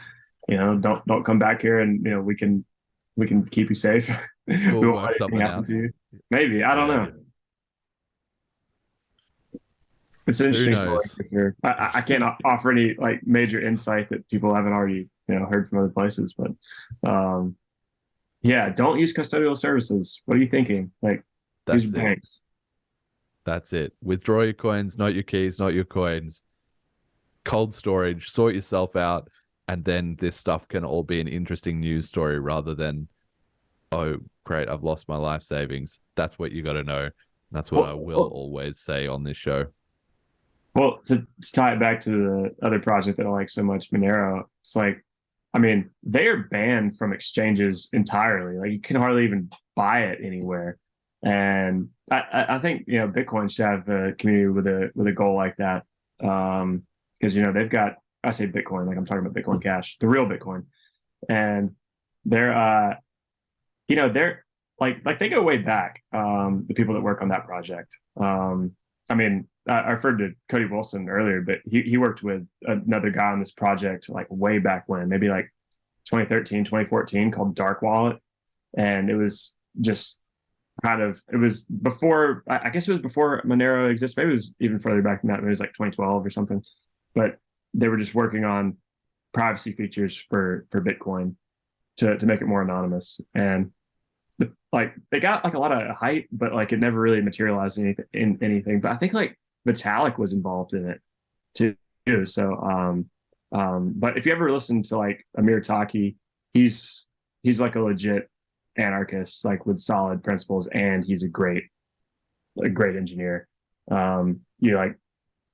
don't come back here, and we can keep you safe. We'll we won't work let something anything happen out." to you." Maybe, I don't know. It's an interesting story for sure. I can't offer any major insight that people haven't already heard from other places, but don't use custodial services. What are you thinking? Use banks. That's it. Withdraw your coins, not your keys, not your coins. Cold storage, sort yourself out, and then this stuff can all be an interesting news story rather than, "Oh, great, I've lost my life savings." That's what you got to know. That's what I will always say on this show. Well, to tie it back to the other project that I like so much, Monero, it's they are banned from exchanges entirely. You can hardly even buy it anywhere. And I think Bitcoin should have a community with a goal like that, because they've got, I say Bitcoin I'm talking about Bitcoin Cash, the real Bitcoin, and they're they go way back, the people that work on that project. I referred to Cody Wilson earlier, but he worked with another guy on this project way back when, maybe 2013, 2014, called Dark Wallet, and it was just it was before, I guess it was before Monero existed. Maybe it was even further back than that. Maybe it was 2012 or something. But they were just working on privacy features for Bitcoin to make it more anonymous. And they got a lot of hype, but it never really materialized in anything. But I think Vitalik was involved in it too. So but if you ever listen to Amir Taki, he's a legit anarchist with solid principles, and he's a great engineer. You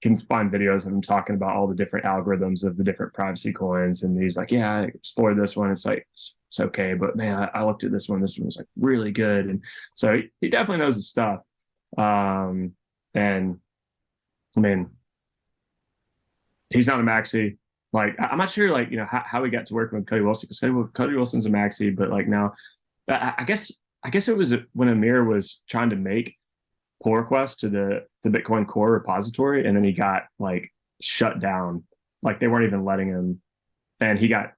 can find videos of him talking about all the different algorithms of the different privacy coins, and he's like, "Yeah, I explored this one, it's it's okay, but man, I looked at this one was really good." And so he definitely knows his stuff. And he's not a maxi. I'm not sure how he got to working with Cody Wilson, because Cody Wilson's a maxi, but now I guess it was when Amir was trying to make pull requests to the Bitcoin Core repository, and then he got shut down. They weren't even letting him, and he got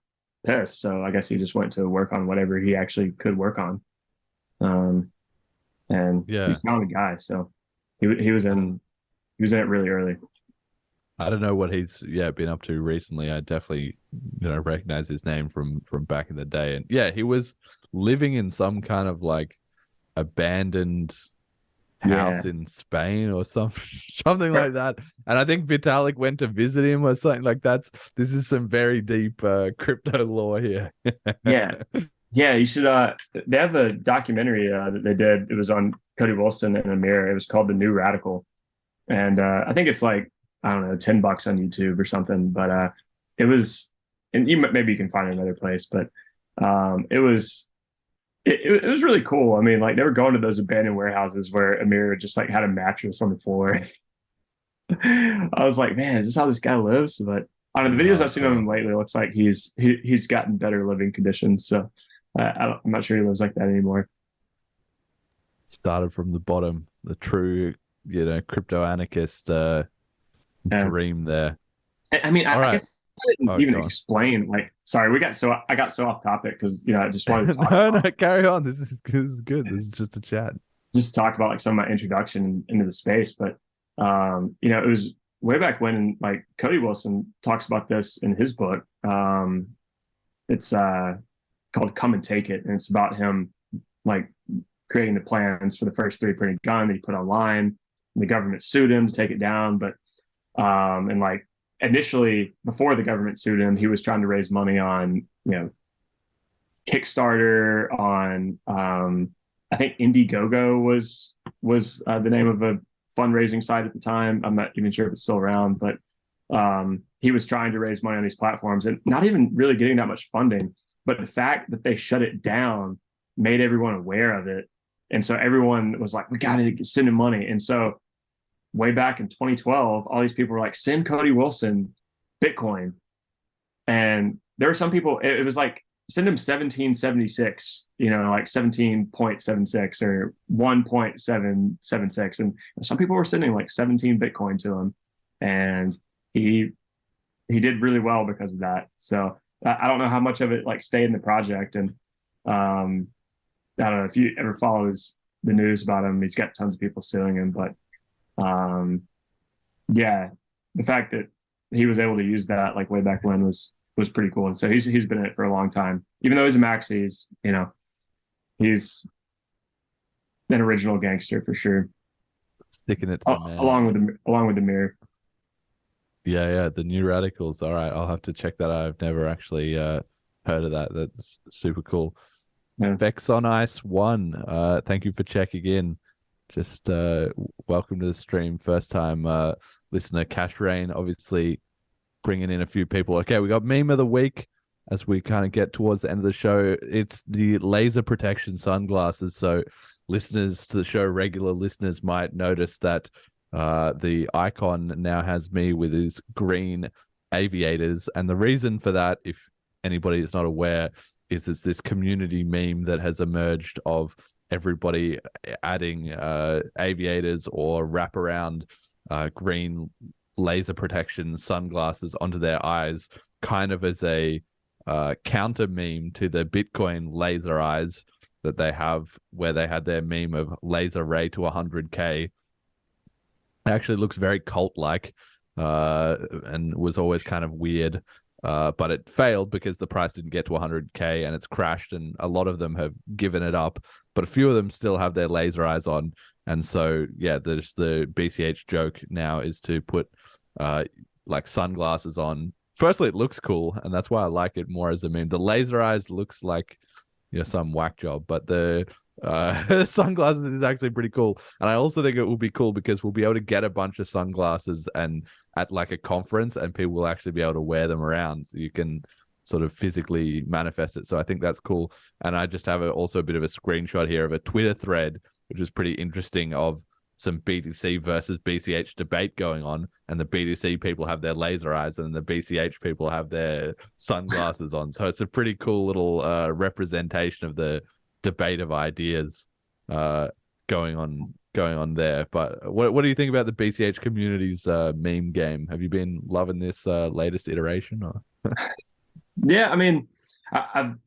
pissed. So I guess he just went to work on whatever he actually could work on. And he's a talented guy, so he was in it really early. I don't know what he's been up to recently. I definitely recognize his name from back in the day, and he was living in some kind of abandoned house in Spain or something like that. And I think Vitalik went to visit him or something like that. This is some very deep crypto lore here. Yeah, you should. They have a documentary that they did. It was on Cody Wilson and Amir. It was called The New Radical, and I think it's I don't know, $10 on YouTube or something. But it was, and maybe you can find it another place. But it was it was really cool. I mean, like they were going to those abandoned warehouses where Amir just like had a mattress on the floor. I was like, man, is this how this guy lives? But I don't know, the videos I've seen of him lately, it looks like he's gotten better living conditions. So I'm not sure he lives like that anymore. Started from the bottom, the true, crypto anarchist dream there. I mean, I guess I didn't even go on. explain. Like, sorry, I got so off topic because I just wanted to talk No, carry on. This is good. This is just a chat. Just talk about like some of my introduction into the space. But it was way back when, like Cody Wilson talks about this in his book. It's called "Come and Take It," and it's about him like creating the plans for the first 3D printed gun that he put online. And the government sued him to take it down, but and like initially before the government sued him, he was trying to raise money on Kickstarter, on I think Indiegogo was the name of a fundraising site at the time. I'm not even sure if it's still around, but he was trying to raise money on these platforms and not even really getting that much funding. But the fact that they shut it down made everyone aware of it. And so everyone was like, we got to send him money. And so way back in 2012, all these people were like, send Cody Wilson Bitcoin. And there were some people, it was like, send him 1776, like 17.76 or 1.776. And some people were sending like 17 Bitcoin to him. And he did really well because of that. So I don't know how much of it like stayed in the project. And I don't know if you ever follow the news about him. He's got tons of people suing him, but yeah, the fact that he was able to use that like way back when was pretty cool. And so he's been in it for a long time. Even though he's a maxi, he's an original gangster for sure. Sticking it to the man. Along with the mirror. Yeah, the New Radicals. All right, I'll have to check that out. I've never actually heard of that. That's super cool. Yeah. Vex on Ice 1. Thank you for checking in. Just welcome to the stream. First time listener. CashRain, obviously bringing in a few people. Okay, we got meme of the week as we kind of get towards the end of the show. It's the laser protection sunglasses. So listeners to the show, regular listeners might notice that the icon now has me with his green aviators. And the reason for that, if anybody is not aware, is it's this community meme that has emerged of everybody adding aviators or wraparound green laser protection sunglasses onto their eyes, kind of as a counter meme to the Bitcoin laser eyes that they have, where they had their meme of laser ray to 100K. It actually looks very cult-like and was always kind of weird. But it failed because the price didn't get to 100K and it's crashed, and a lot of them have given it up, but a few of them still have their laser eyes on. And so, yeah, there's the BCH joke now is to put like sunglasses on. Firstly, it looks cool, and that's why I like it more as a meme. The laser eyes looks like some whack job, but the sunglasses is actually pretty cool. And I also think it will be cool because we'll be able to get a bunch of sunglasses and at like a conference, and people will actually be able to wear them around. So you can sort of physically manifest it. So I think that's cool. And I just have also a bit of a screenshot here of a Twitter thread, which is pretty interesting, of some BTC versus BCH debate going on. And the BTC people have their laser eyes and the BCH people have their sunglasses on. So it's a pretty cool little representation of the debate of ideas going on there. But what do you think about the BCH community's meme game? Have you been loving this latest iteration? Or? Yeah, I mean, haven't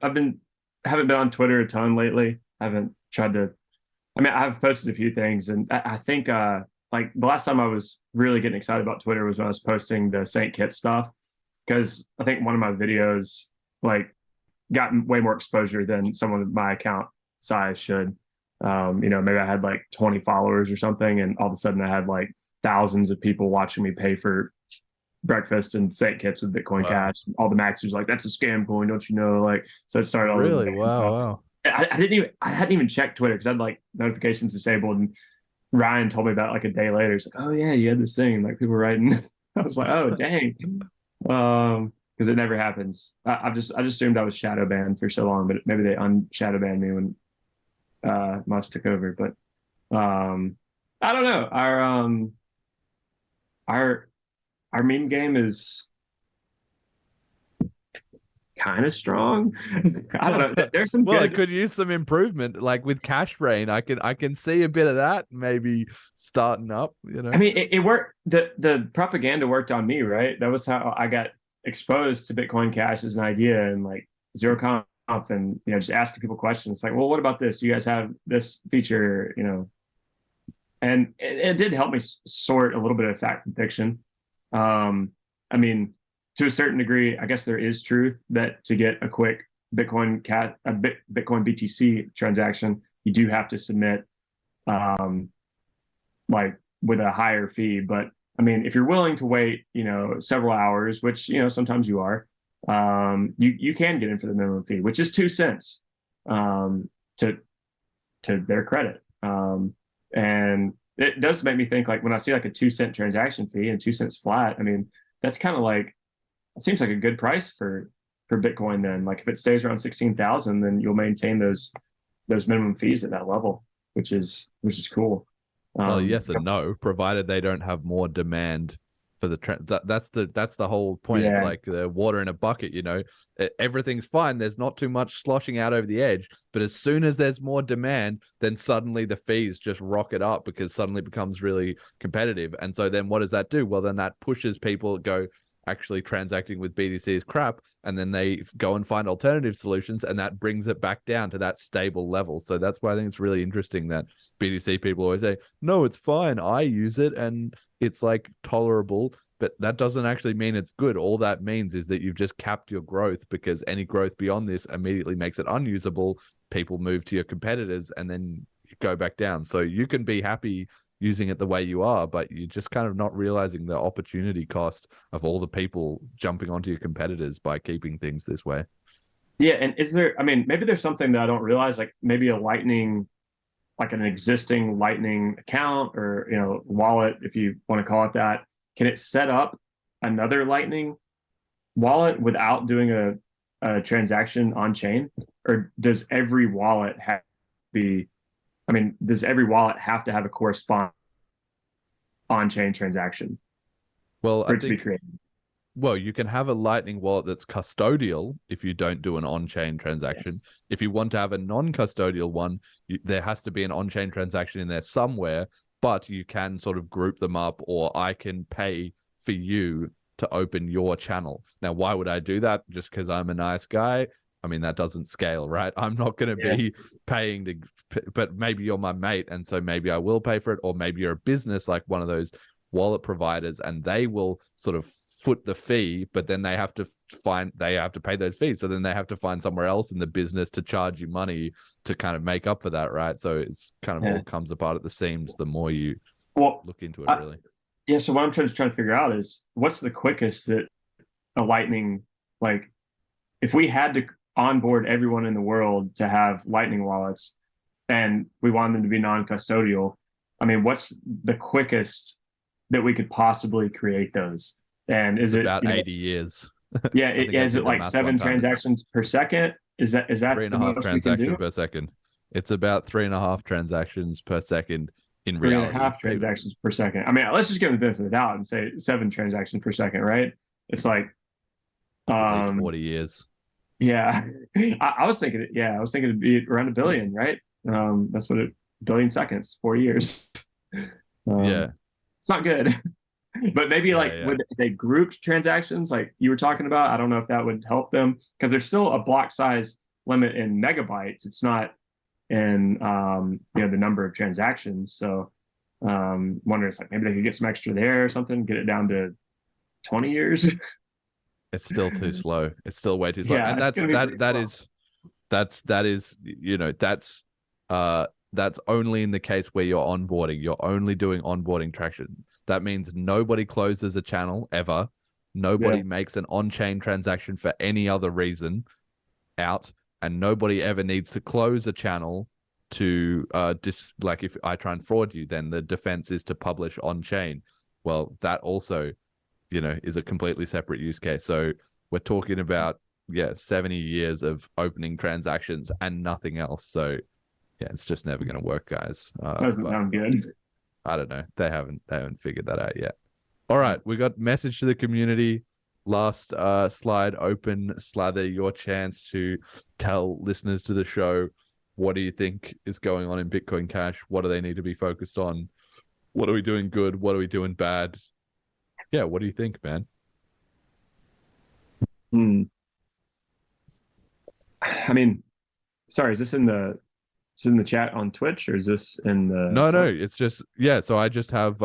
been on Twitter a ton lately. I haven't tried to. I mean, I've posted a few things, and I think like the last time I was really getting excited about Twitter was when I was posting the Saint Kit stuff, because I think one of my videos like got way more exposure than someone of my account size should. Maybe I had like 20 followers or something, and all of a sudden I had like thousands of people watching me pay for breakfast and Saint Kits with Bitcoin Cash. All the maxers like, that's a scam coin, don't you know? Like, so it started all really wow. I hadn't even checked Twitter because I had like notifications disabled, and Ryan told me about it like a day later. He's like, oh yeah, you had this thing, like people writing. I was like, oh dang. Because it never happens. I just assumed I was shadow banned for so long, but maybe they unshadow banned me when Musk took over. But I don't know. Our meme game is kind of strong. I don't know. There's some Well, good. it could use some improvement. Like with CashRain, I can see a bit of that maybe starting up. I mean, it worked. The propaganda worked on me, right? That was how I got exposed to Bitcoin Cash as an idea, and like zero conf, and just asking people questions like, well, what about this? Do you guys have this feature? And it did help me sort a little bit of fact and fiction. I mean, to a certain degree, I guess there is truth that to get a quick Bitcoin BTC transaction, you do have to submit like with a higher fee. But I mean, if you're willing to wait, several hours, which sometimes you are, you can get in for the minimum fee, which is 2 cents to their credit. And it does make me think, like, when I see like a 2 cent transaction fee and 2 cents flat, I mean, that's kind of like, it seems like a good price for Bitcoin. Then, like, if it stays around 16,000, then you'll maintain those minimum fees at that level, which is cool. Well, yes and no, provided they don't have more demand for the that's the whole point. It's like the water in a bucket. Everything's fine. There's not too much sloshing out over the edge, but as soon as there's more demand, then suddenly the fees just rocket up because suddenly it becomes really competitive. And so then what does that do? Well, then that pushes people to go, actually transacting with BTC is crap, and then they go and find alternative solutions, and that brings it back down to that stable level. So that's why I think it's really interesting that BTC people always say, no, it's fine, I use it and it's like tolerable, but that doesn't actually mean it's good. All that means is that you've just capped your growth, because any growth beyond this immediately makes it unusable. People move to your competitors and then you go back down. So you can be happy using it the way you are, but you're just kind of not realizing the opportunity cost of all the people jumping onto your competitors by keeping things this way. Yeah. And maybe there's something that I don't realize, like maybe a Lightning, like an existing Lightning account or, wallet, if you want to call it that. Can it set up another Lightning wallet without doing a transaction on chain? Or does every wallet have to have a corresponding on-chain transaction for it to be created? Well, you can have a Lightning wallet that's custodial if you don't do an on-chain transaction. Yes. If you want to have a non-custodial one, there has to be an on-chain transaction in there somewhere, but you can sort of group them up, or I can pay for you to open your channel. Now, why would I do that? Just because I'm a nice guy? I mean, that doesn't scale, right? I'm not going to be paying to, but maybe you're my mate, and so maybe I will pay for it, or maybe you're a business like one of those wallet providers, and they will sort of foot the fee, but then they have to pay those fees. So then they have to find somewhere else in the business to charge you money to kind of make up for that, right? So it's kind of all comes apart at the seams the more you look into it, really. Yeah. So what I'm trying to figure out is what's the quickest that a Lightning, like if we had to onboard everyone in the world to have Lightning wallets and we want them to be non-custodial, I mean, what's the quickest that we could possibly create those? And is it about 80 years? Yeah, is it like 7 transactions per second? Is that 3.5 transactions per second? It's about 3.5 transactions per second in reality. 3.5 transactions per second. I mean, let's just give them the benefit of the doubt and say 7 transactions per second, right? It's like at least 40 years. Yeah, I was thinking it'd be around 1 billion, right? That's what 1 billion seconds, 4 years. It's not good. But maybe with they grouped transactions like you were talking about, I don't know if that would help them, because there's still a block size limit in megabytes. It's not in the number of transactions. So wondering, it's like maybe they could get some extra there or something, get it down to 20 years. It's still too slow. It's still way too slow. Yeah, and that's only in the case where you're onboarding. You're only doing onboarding traction. That means nobody closes a channel ever. Nobody makes an on-chain transaction for any other reason out, and nobody ever needs to close a channel to like if I try and fraud you, then the defense is to publish on-chain. Well, that also, is a completely separate use case. So we're talking about 70 years of opening transactions and nothing else. So yeah, it's just never going to work, guys. Doesn't But sound good. I don't know. They haven't figured that out yet. All right, we got message to the community. Last slide open. Slather, your chance to tell listeners to the show, what do you think is going on in Bitcoin Cash? What do they need to be focused on? What are we doing good? What are we doing bad? Yeah, what do you think, man? I mean, sorry, is this in the chat on Twitch, or is this in the No, it's just so I just have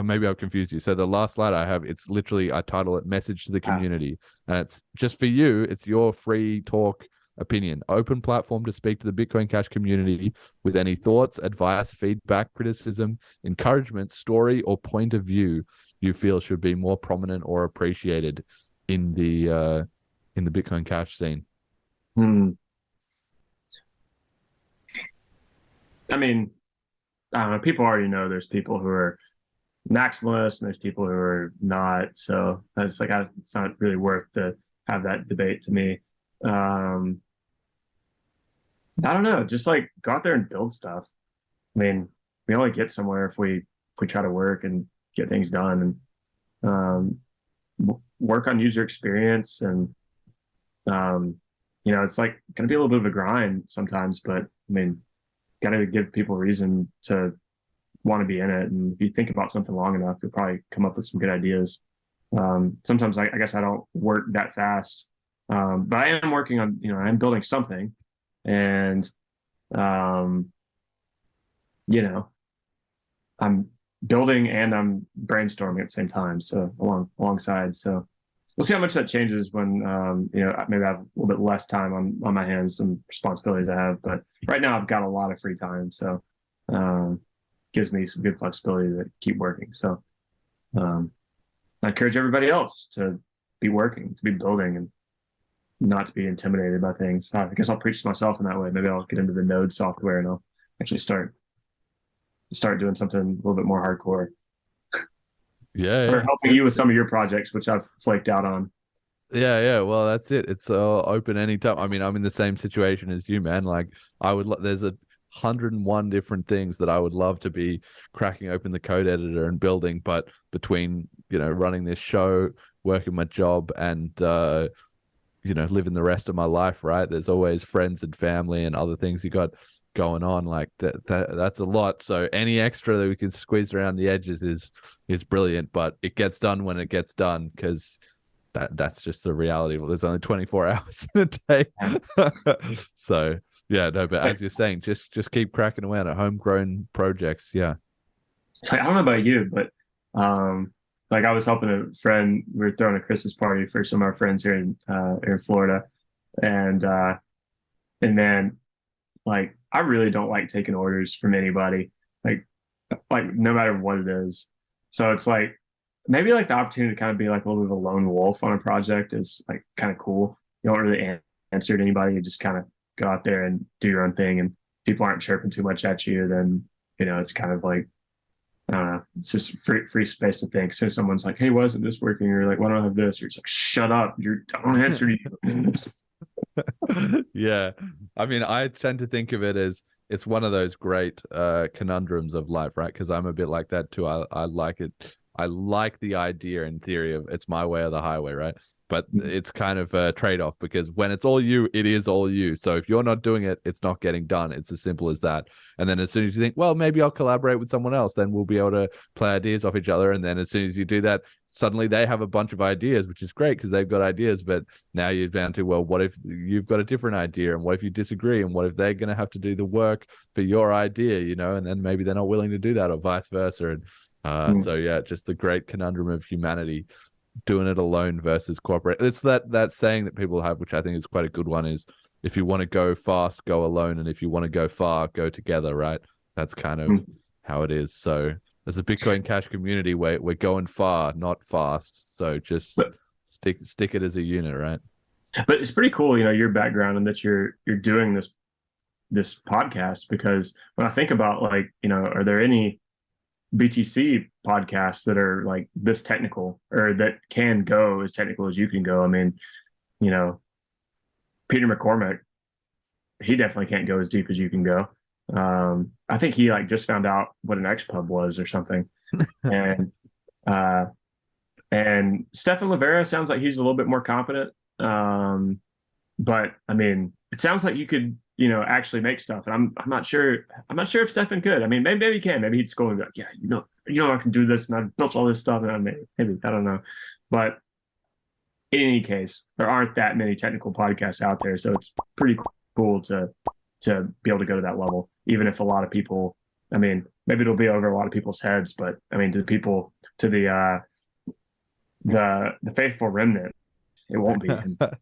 maybe I've confused you. So the last slide I have, it's literally, I title it message to the community, and it's just for you. It's your free talk opinion, open platform to speak to the Bitcoin Cash community with any thoughts, advice, feedback, criticism, encouragement, story, or point of view you feel should be more prominent or appreciated in the Bitcoin Cash scene. I mean, I don't know. People already know there's people who are maximalists and there's people who are not. So it's like, it's not really worth to have that debate to me. I don't know. Just like go out there and build stuff. I mean, we only get somewhere if we try to work and get things done, and work on user experience. And it's like gonna be a little bit of a grind sometimes, but I mean, got to give people reason to want to be in it. And if you think about something long enough, you'll probably come up with some good ideas. Sometimes I guess I don't work that fast, but I am working on, I'm building something, and I'm building and I'm brainstorming at the same time. So alongside. So we'll see how much that changes when, maybe I have a little bit less time on my hands, some responsibilities I have, but right now I've got a lot of free time. So, gives me some good flexibility to keep working. So, I encourage everybody else to be working, to be building, and not to be intimidated by things. I guess I'll preach to myself in that way. Maybe I'll get into the Node software and I'll actually start doing something a little bit more hardcore. Or helping you with some of your projects, which I've flaked out on. Yeah. Well, that's it. It's open anytime. I mean, I'm in the same situation as you, man. Like, there's 101 different things that I would love to be cracking open the code editor and building, but between running this show, working my job, and living the rest of my life, right? There's always friends and family and other things you got going on. Like that's a lot. So any extra that we can squeeze around the edges is brilliant, but it gets done when it gets done, because that's just the reality. Well, there's only 24 hours in a day. So yeah, no, but as you're saying, just keep cracking away on homegrown projects. Yeah. It's like, I don't know about you, but like I was helping a friend. We were throwing a Christmas party for some of our friends here in Florida, and then like I really don't like taking orders from anybody, like no matter what it is. So it's like maybe like the opportunity to kind of be like a little bit of a lone wolf on a project is like kind of cool. You don't really answer to anybody. You just kind of go out there and do your own thing, and people aren't chirping too much at you. Then it's kind of like, I don't know, it's just free space to think. So someone's like, "Hey, why isn't this working?" You're like, "Why don't I have this?" You're just like, "Shut up! Don't answer to you." Yeah, I mean, I tend to think of it as it's one of those great conundrums of life, right? Because I'm a bit like that too. I like it. I like the idea in theory of it's my way or the highway, right? But it's kind of a trade-off, because when it's all you, it is all you. So if you're not doing it, it's not getting done. It's as simple as that. And then as soon as you think, well, maybe I'll collaborate with someone else, then we'll be able to play ideas off each other. And then as soon as you do that, suddenly they have a bunch of ideas, which is great because they've got ideas. But now you're down to, well, what if you've got a different idea? And what if you disagree? And what if they're going to have to do the work for your idea, and then maybe they're not willing to do that, or vice versa. And so, yeah, just the great conundrum of humanity, doing it alone versus corporate. It's that saying that people have, which I think is quite a good one, is if you want to go fast, go alone. And if you want to go far, go together, right? That's kind of how it is. So as a Bitcoin Cash community, we're going far, not fast. So just stick it as a unit, right? But it's pretty cool, your background, and that you're doing this podcast, because when I think about like, are there any BTC podcasts that are like this technical, or that can go as technical as you can go? I mean, Peter McCormack, he definitely can't go as deep as you can go. I think he like just found out what an XPub was or something. And and Stefan Livera sounds like he's a little bit more competent. But I mean, it sounds like you could, actually make stuff. And I'm not sure. I'm not sure if Stefan could. I mean, maybe he can. Maybe he'd school and be like, yeah, I can do this, and I've built all this stuff, and maybe I don't know. But in any case, there aren't that many technical podcasts out there, so it's pretty cool to be able to go to that level. Even if a lot of people, I mean, maybe it'll be over a lot of people's heads, but I mean, to the faithful remnant, it won't be.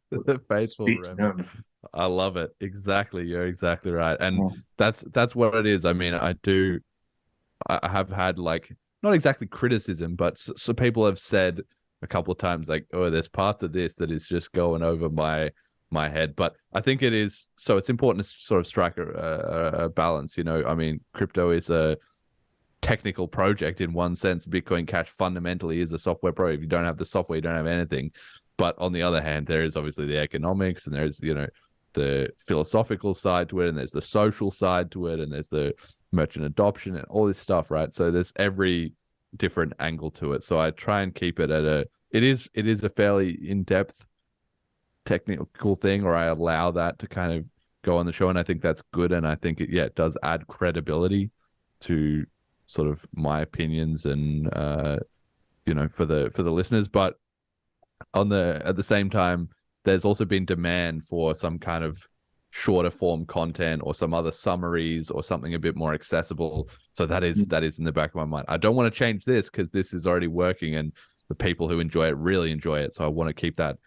The faithful remnant. I love it. Exactly. You're exactly right. And that's what it is. I mean, I have had like, not exactly criticism, but so people have said a couple of times like, oh, there's parts of this that is just going over my head. But I think it is, so it's important to sort of strike a balance. I mean, crypto is a technical project in one sense. Bitcoin Cash fundamentally is a software project. If you don't have the software, you don't have anything. But on the other hand, there is obviously the economics, and there's the philosophical side to it, and there's the social side to it, and there's the merchant adoption and all this stuff, right? So there's every different angle to it. So I try and keep it at it is a fairly in-depth technical thing, or I allow that to kind of go on the show, and I think that's good, and I think it does add credibility to sort of my opinions and for the listeners. But at the same time, there's also been demand for some kind of shorter form content or some other summaries or something a bit more accessible. So that is in the back of my mind. I don't want to change this because this is already working and the people who enjoy it really enjoy it. So I want to keep that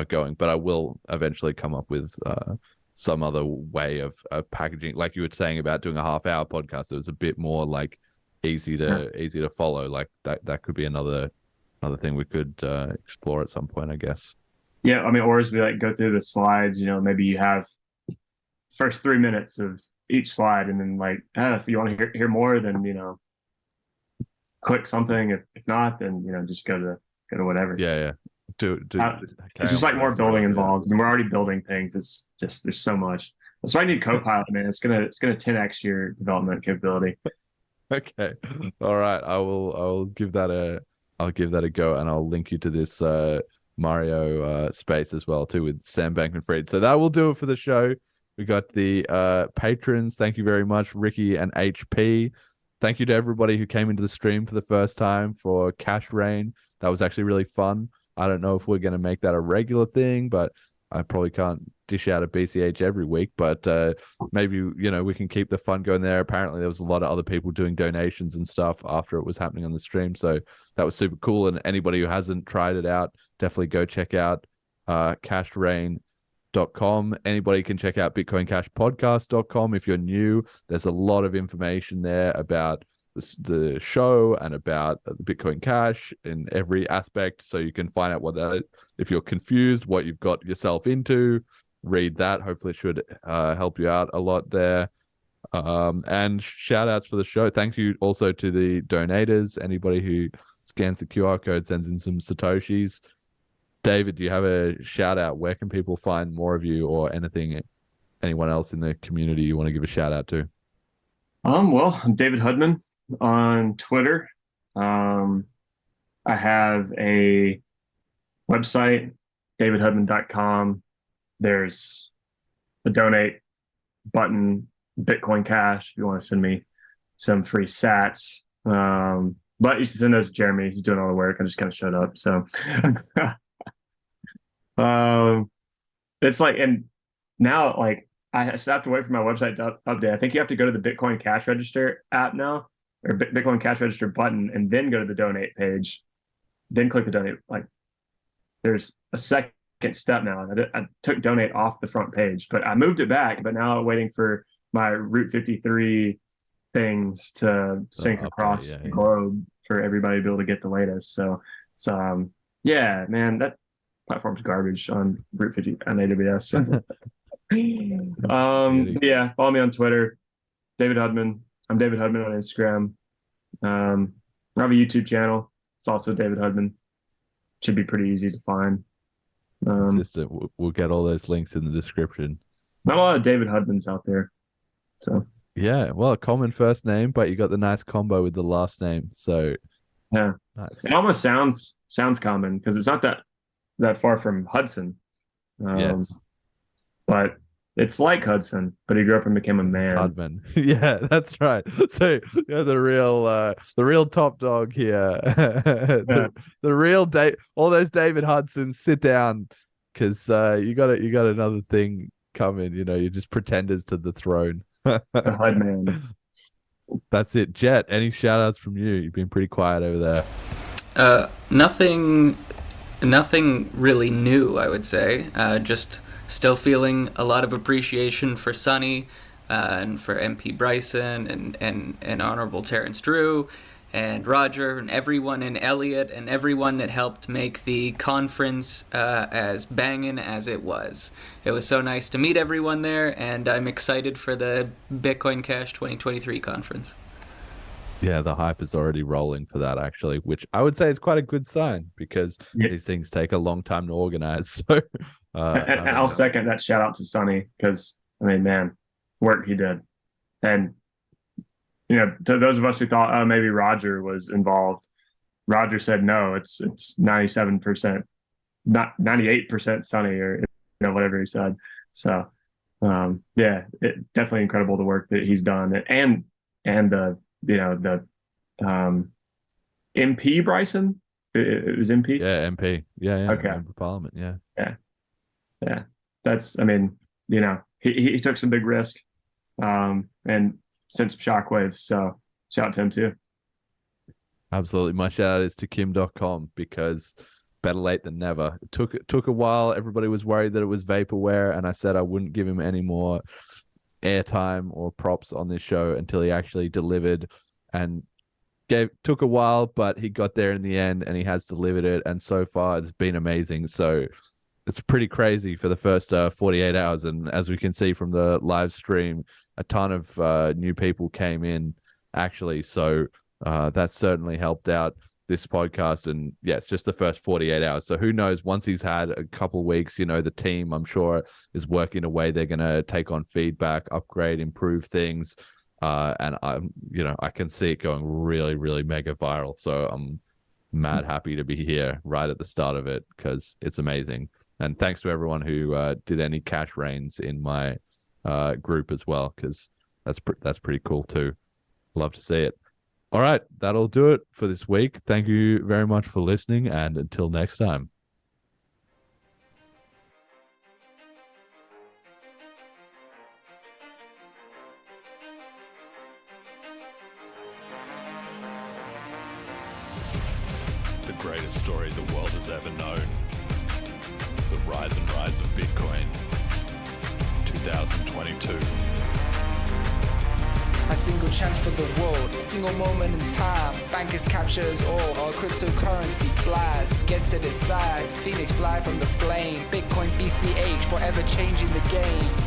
going, but I will eventually come up with some other way of packaging, like you were saying about doing a half-hour podcast. It was a bit more like easy to follow. Like that could be another thing we could explore at some point, I guess. Yeah, I mean, or as we like go through the slides, maybe you have first 3 minutes of each slide, and then like, if you want to hear more, then click something. If not, then just go to whatever. Yeah. It's just like more building involved, and we're already building things. It's just there's so much. That's why I need Copilot, man. It's gonna 10x your development capability. Okay, all right. I'll give that a go, and I'll link you to this Mario space as well too with Sam Bankman-Fried. So that will do it for the show. We got the patrons. Thank you very much, Ricky and HP. Thank you to everybody who came into the stream for the first time for CashRain. That was actually really fun. I don't know if we're going to make that a regular thing, but I probably can't dish out a BCH every week, but maybe, we can keep the fun going there. Apparently there was a lot of other people doing donations and stuff after it was happening on the stream. So that was super cool. And anybody who hasn't tried it out, definitely go check out CashRain.com. Anybody can check out BitcoinCashPodcast.com. If you're new, there's a lot of information there about the show and about the Bitcoin Cash in every aspect, so you can find out what that is. If you're confused what you've got yourself into, read that. Hopefully it should help you out a lot there. And shout outs for the show. Thank you also to the donators. Anybody who scans the QR code sends in some Satoshis. David, do you have a shout out? Where can people find more of you, or anyone else in the community you want to give a shout out to? Well, I'm David Hudman on Twitter. I have a website, davidhudman.com. There's a donate button, Bitcoin Cash, if you want to send me some free sats. But you should send those to Jeremy. He's doing all the work. I just kind of showed up. So it's like, and now like I stopped to wait for my website to update. I think you have to go to the Bitcoin Cash Register app now, or Bitcoin Cash Register button, and then go to the donate page, then click the donate. Like there's a second step now. I took donate off the front page, but I moved it back. But now I'm waiting for my Route 53 things to sync across the globe for everybody to be able to get the latest. So it's yeah, man, that platform's garbage on Route 50 on AWS. Yeah, follow me on Twitter, David Hudman. I'm David Hudman on Instagram. I have a YouTube channel. It's also David Hudman. Should be pretty easy to find. We'll get all those links in the description. Not a lot of David Hudmans out there. So Yeah, well, a common first name, but you got the nice combo with the last name. So Yeah, nice. it almost sounds common because it's not that far from Hudson. Yes. But it's like Hudson, but he grew up and became a man. Hudman. Yeah, that's right. So yeah, the real top dog here. The real all those David Hudsons, sit down, because you got another thing coming. You're just pretenders to the throne. The Hudman. That's it. Jet, any shout outs from you? You've been pretty quiet over there. Nothing really new, I would say. Just still feeling a lot of appreciation for Sonny and for MP Bryson and Honorable Terrence Drew and Roger and everyone, and Elliot and everyone that helped make the conference as banging as it was. It was so nice to meet everyone there, and I'm excited for the Bitcoin Cash 2023 conference. Yeah, the hype is already rolling for that, actually, which I would say is quite a good sign, because these things take a long time to organize. So, and I'll second that shout out to Sonny, because man, work he did. And to those of us who thought, oh, maybe Roger was involved, Roger said no, it's 97%, not 98% Sonny, or whatever he said. So yeah, it definitely incredible the work that he's done, and the MP Bryson. It was MP. Yeah, MP. Yeah. Okay. Member of Parliament. Yeah. That's he took some big risk, and sent some shockwaves. So shout out to him too. Absolutely. My shout out is to Kim.com, because better late than never. It took a while. Everybody was worried that it was vaporware, and I said I wouldn't give him any more airtime or props on this show until he actually delivered, and took a while, but he got there in the end, and he has delivered it, and so far it's been amazing. So it's pretty crazy for the first 48 hours, and as we can see from the live stream, a ton of new people came in, actually. So that certainly helped out this podcast. And yeah, it's just the first 48 hours. So who knows, once he's had a couple weeks, the team, I'm sure, is working away. They're going to take on feedback, upgrade, improve things. And I can see it going really, really mega viral. So I'm mad happy to be here right at the start of it, because it's amazing. And thanks to everyone who did any CashRains in my group as well, because that's pretty cool too. Love to see it. All right, that'll do it for this week. Thank you very much for listening, and until next time. The greatest story the world has ever known. The rise and rise of Bitcoin. 2022. A single chance for the world, a single moment in time. Bankers captures all, our cryptocurrency flies. Gets to decide, Phoenix fly from the flame. Bitcoin BCH, forever changing the game.